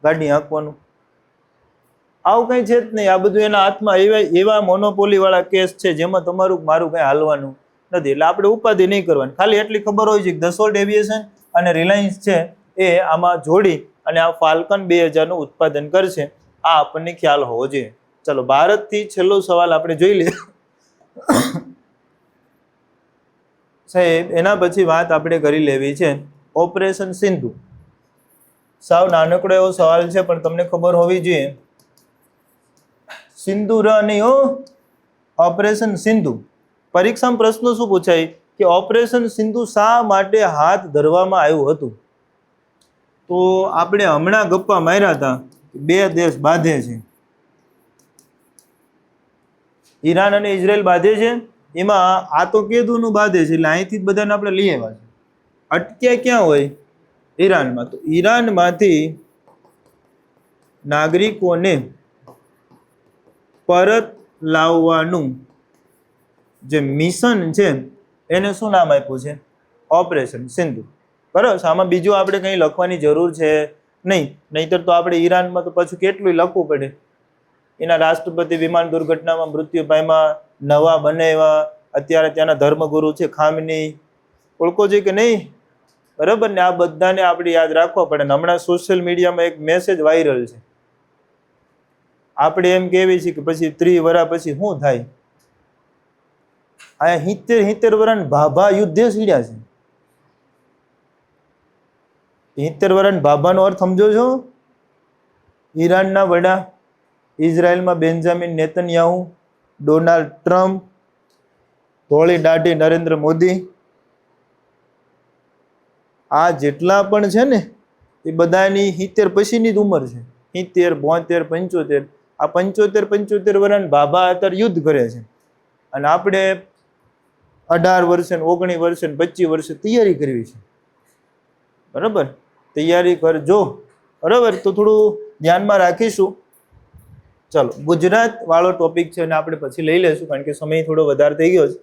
ગાડી હાંકવાનું? આવું કઈ છે જ નહીં. આ બધું એના હાથમાં એવા મોનોપોલી વાળા કેસ છે જેમાં તમારું મારું કઈ હાલવાનું નથી. એટલે આપણે ઉપાધિ નહીં કરવાની. ખાલી એટલી ખબર હોય છે કે દસોલ્ટ એવિએશન અને રિલાયન્સ છે એ આમાં જોડી અને આ ફાલ્કન 2000 નું ઉત્પાદન કરશે, આ આપણને ખ્યાલ હોવો જોઈએ. ચલો, ભારતથી છેલ્લો સવાલ આપણે જોઈ લઈએ સાહેબ. એના પછી વાત આપણે કરી લેવી છે ઓપરેશન સિંધુ. સાવ નાનકડો એવો સવાલ છે, પણ તમને ખબર હોવી જોઈએ. સિંધુ ર નહીં હો, ઓપરેશન સિંધુ. પરીક્ષામાં પ્રશ્નો શું પૂછાય કે ઓપરેશન સિંધુ શા માટે હાથ ધરવામાં આવ્યું હતું? તો આપણે હમણાં ગપ્પા માર્યા હતા, 2 દેશ બાંધે છે, ઈરાન અને ઇઝરાયલ બાંધે છે. એમાં આ તો કેદુનું બાંધે છે, એટલે અહીંથી જ બધાને આપણે લઈ આવ્યા છે. અટક્યા ક્યાં હોય? ઈરાનમાં. તો ઈરાનમાંથી નાગરિકોને પરત લાવવાનું જે મિશન છે એને શું નામ આપ્યું છે? ઓપરેશન સિંધુ. બરાબર. આમાં બીજું આપણે કંઈ લખવાની જરૂર છે નહીં, નહીતર તો આપણે ઈરાનમાં તો પાછું કેટલું લખવું પડે. એના રાષ્ટ્રપતિ વિમાન દુર્ઘટનામાં મૃત્યુ પામ્યા, નવા બનાવ્યા, અત્યારે ત્યાંના ધર્મગુરુ છે ખામની, ઓળખો છે કે નહીં? બરાબર ને. આ બધાને આપણે યાદ રાખવા પડે. હમણાં સોશિયલ મીડિયામાં એક મેસેજ વાયરલ છે, આપણે એમ કહેવી છે કે પછી 30 વર્ષ પછી શું થાય? આ 70 વર્ષ ભાભા યુદ્ધે સીડ્યા છે. 70 વર્ષ ભાભાનો અર્થ સમજો છો? ઈરાનના વડા, ઇઝરાયલમાં બેન્જામિન નેતન્યાહુ, ડોનાલ્ડ ટ્રમ્પ, ધોળી દાઢી નરેન્દ્ર મોદી, આ જેટલા પણ છે ને એ બધાની 70 પછીની જ ઉંમર છે. 70, 72, 75. આ 75 વર્ષ ભાભા અત્યારે યુદ્ધ કરે છે, અને આપણે 18 વર્ષે, 19 વર્ષે, 25 વર્ષે તૈયારી કરવી છે. બરાબર, તૈયારી કરજો. બરાબર, તો થોડું ધ્યાનમાં રાખીશું. ચલો, ગુજરાત વાળો ટોપિક છે અને આપણે પછી લઈ લેશું, કારણ કે સમય થોડો વધારે થઈ ગયો છે.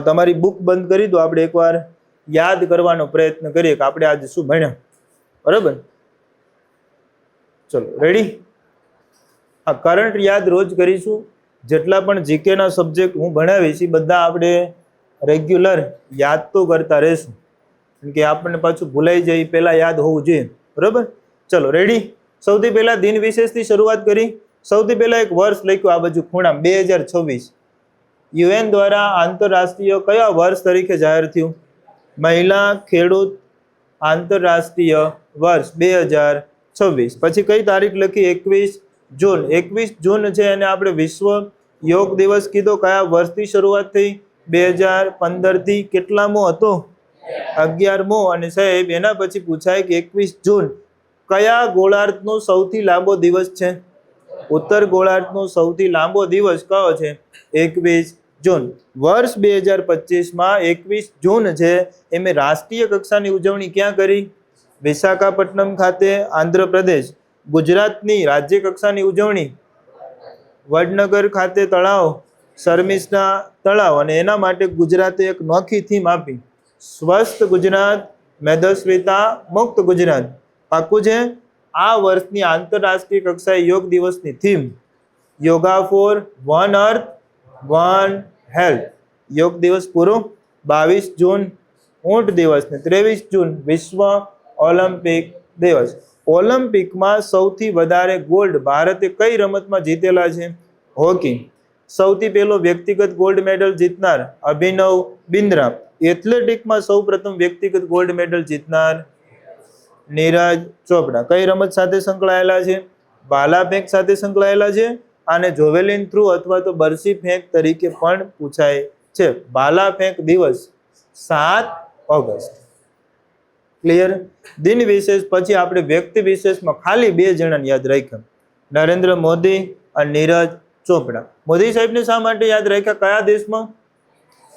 તમારી બુક બંધ કરી દો, આપણે એકવાર યાદ કરવાનો પ્રયત્ન કરીએ કે આપણે આજે શું ભણ્યા. બરાબર, ચલો રેડી. હા, કરંટ યાદ રોજ કરીશું. જેટલા પણ જીકેના સબ્જેક્ટ હું ભણાવીશ એ બધા આપણે રેગ્યુલર યાદ તો કરતા રહેશું, કારણ કે આપણને પાછું ભૂલાઈ જાય, પહેલાં યાદ હોવું જોઈએ. બરાબર, ચલો રેડી. સૌથી પહેલાં દિન વિશેષથી શરૂઆત કરી. સૌથી પહેલાં એક વર્ષ લખ્યું આ બાજુ ખૂણામાં, 2026. UN દ્વારા આંતરરાષ્ટ્રીય કયા વર્ષ તરીકે જાહેર થયું? મહિલા ખેડૂત આંતરરાષ્ટ્રીય વર્ષ 2026. પછી કઈ તારીખ લખી? 21 જૂન. 21 જૂન છે એને આપણે વિશ્વ યોગ દિવસ કીધો કયા વર્ષથી શરૂઆત થઈ? 2015 થી. કેટલામો હતો? 11મો. અને સાહેબ એના પછી પૂછાય કે 21 જૂન કયા ગોળાર્ધનો સૌથી લાંબો દિવસ છે? ઉત્તર ગોળાર્ધનો સૌથી લાંબો દિવસ કયો છે? 21 જૂન. વર્ષ 2025માં 21 જૂન છે એ મેં રાષ્ટ્રીય કક્ષાની ઉજવણી ક્યાં કરી? વિશાખાપટ્ટનમ ખાતે, આંધ્રપ્રદેશ. ગુજરાતની રાજ્ય કક્ષાની ઉજવણી વડનગર ખાતે તળાવ, શર્મિષ્ઠા તળાવ. અને એના માટે ગુજરાતે એક નોખી થીમ આપી, સ્વસ્થ ગુજરાત, મેદસ્વીતા મુક્ત ગુજરાત. પાક્કું છે? આ વર્ષની આંતરરાષ્ટ્રીય કક્ષાએ યોગ દિવસની theme yoga for one earth one health. યોગ દિવસ પૂરો. 22 જૂન ઊંટ દિવસ ને 23 જૂન વિશ્વ ઓલિમ્પિક દિવસ. ઓલિમ્પિકમાં સૌથી વધારે ગોલ્ડ ભારતે કઈ રમતમાં જીતેલા છે? હોકી. સૌથી પહેલો વ્યક્તિગત ગોલ્ડ મેડલ જીતનાર અભિનવ બિંદ્રા. એથ્લેટિકમાં સૌપ્રથમ વ્યક્તિગત ગોલ્ડ મેડલ જીતનાર નીરજ ચોપડા. કઈ રમત સાથે સંકળાયેલા છે? ભાલા ફેંક સાથે સંકળાયેલા છે. આને જોવેલિન થ્રો અથવા તો બરસી ફેંક તરીકે પણ પૂછાય છે. ભાલા ફેંક દિવસ 7 ઓગસ્ટ. ક્લિયર? દિન વિશેષ પછી આપણે વ્યક્તિ વિશેષમાં ખાલી 2 જણાને યાદ રાખ્યા, નરેન્દ્ર મોદી અને નીરજ ચોપડા. મોદી સાહેબને શા માટે યાદ રાખ્યા? કયા દેશમાં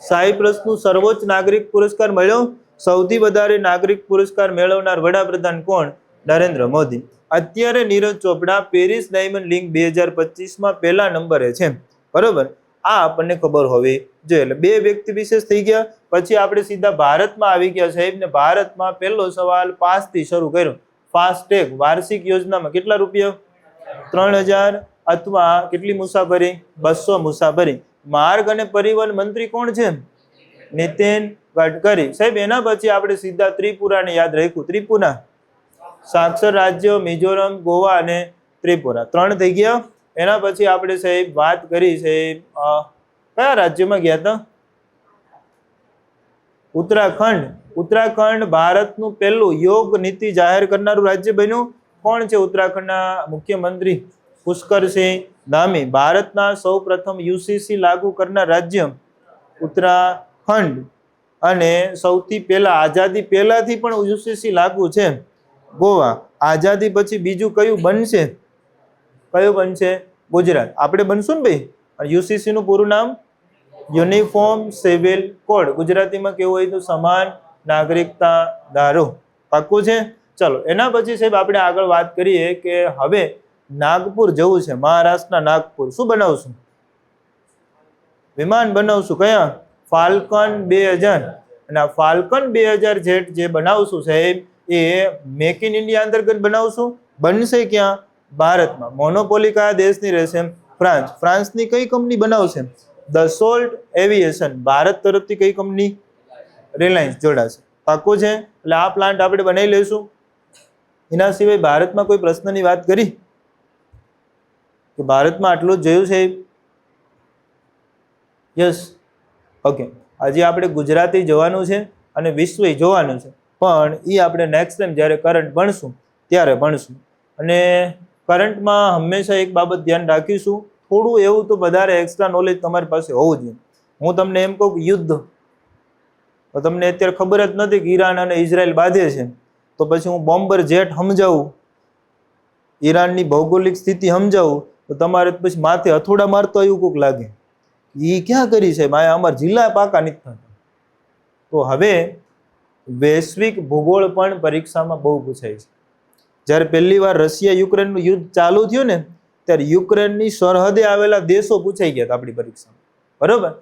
સાયપ્રસનું સર્વોચ્ચ નાગરિક પુરસ્કાર મળ્યો? સૌથી વધારે નાગરિક પુરસ્કાર મેળવનાર વડાપ્રધાન કોણ? નરેન્દ્ર મોદી. અત્યારે નીરજ ચોપડા પેરિસ ડાયમંડ લીગ 2025માં પહેલા નંબરે છે. બરોબર? આ આપણને ખબર હોવી જોઈએ. એટલે 2 વ્યક્તિ વિશેષ થઈ ગયા. પછી આપણે સીધા ભારતમાં આવી ગયા સાહેબ ને. ભારતમાં પહેલો સવાલ 5 થી શરૂ કર્યો. ફાસ્ટેગ વાર્ષિક યોજનામાં કેટલા રૂપિયા? 3000. અથવા કેટલી મુસાફરી? 200 મુસાફરી. માર્ગ અને પરિવહન મંત્રી કોણ છે? નીતિન ગડકરી. સાહેબ એના પછી આપણે સીધા ત્રિપુરાને યાદ રાખ્યું. ત્રિપુરા સાક્ષર રાજ્ય મિઝોરમ, ગોવા અને ત્રિપુરા. 3 થઈ ગયા. એના પછી આપણે સાહેબ વાત કરી સાહેબ કયા રાજ્યમાં ગયા હતા? ઉત્તરાખંડ. ઉત્તરાખંડ ભારતનું પહેલું યોગ નીતિ જાહેર કરનારું રાજ્ય બન્યું. કોણ છે ઉત્તરાખંડના મુખ્યમંત્રી? પુષ્કરસિંહ ધામી. ભારતના સૌ પ્રથમ યુસીસી લાગુ કરનાર રાજ્ય ઉત્તરાખંડ. અને સૌથી પહેલા આઝાદી પહેલાથી પણ યુસીસી લાગુ છે ગોવા. આઝાદી પછી બીજું કયું બનશે? કયું બનશે? ગુજરાત. આપણે બનશું ને ભાઈ. યુસીસી નું પૂરું નામ યુનિફોર્મ સિવિલ કોડ. ગુજરાતીમાં કેવું હોય તો સમાન નાગરિકતા ધારો. પાક્કું છે? ચલો એના પછી સાહેબ આપણે આગળ વાત કરીએ કે હવે નાગપુર જવું છે. મહારાષ્ટ્રના નાગપુર. શું બનાવશું? વિમાન બનાવશું. કયા? ફાલ્કન 2000. અને આ ફાલ્કન 2000 જેટ જે બનાવશું સાહેબ એ મેક ઇન ઇન્ડિયા અંતર્ગત બનાવશું. બનશે ક્યાં? ભારતમાં. મોનોપોલી કયા દેશની રહેશે? ફ્રાન્સ. ફ્રાન્સની કઈ કંપની બનાવશે? Dassault aviation. ભારત તરફથી કઈ કંપની? રિલાયન્સ જોડાશે. પાક્કું છે? એટલે આ પ્લાન્ટ આપણે બનાવી લઈશું. એના સિવાય ભારતમાં કોઈ પ્રશ્નની વાત કરી કે ભારતમાં આટલું જ જોયું છે? યસ. ઓકે. આજે આપણે ગુજરાતી જોવાનું છે અને વિશ્વ જોવાનું છે, પણ એ આપણે નેક્સ્ટ ટાઈમ જ્યારે કરંટ ભણશું ત્યારે ભણશું. અને કરંટમાં હંમેશા એક બાબત ધ્યાન રાખીશું, થોડું એવું તો વધારે એક્સ્ટ્રા નોલેજ તમારી પાસે હોવું જોઈએ. હું તમને એમ કહું કે યુદ્ધ, તો તમને અત્યારે ખબર જ નથી કે ઈરાન અને ઇઝરાયલ બાંધે છે, તો પછી હું બોમ્બર જેટ સમજાવું, ઈરાનની ભૌગોલિક સ્થિતિ સમજાવું, તો તમારે પછી માથે હથોડા મારતો એવું કોઈક લાગે, એ ક્યાં કરી છે ભાઈ, અમારા જિલ્લા પાકા નથી થતા. તો હવે વૈશ્વિક ભૂગોળ પણ પરીક્ષામાં બહુ પૂછાય છે. જ્યારે પહેલી વાર રશિયા યુક્રેનનું યુદ્ધ ચાલુ થયું ને, ત્યારે યુક્રેનની સરહદે આવેલા દેશો પૂછાઈ ગયા હતા આપણી પરીક્ષામાં. બરોબર?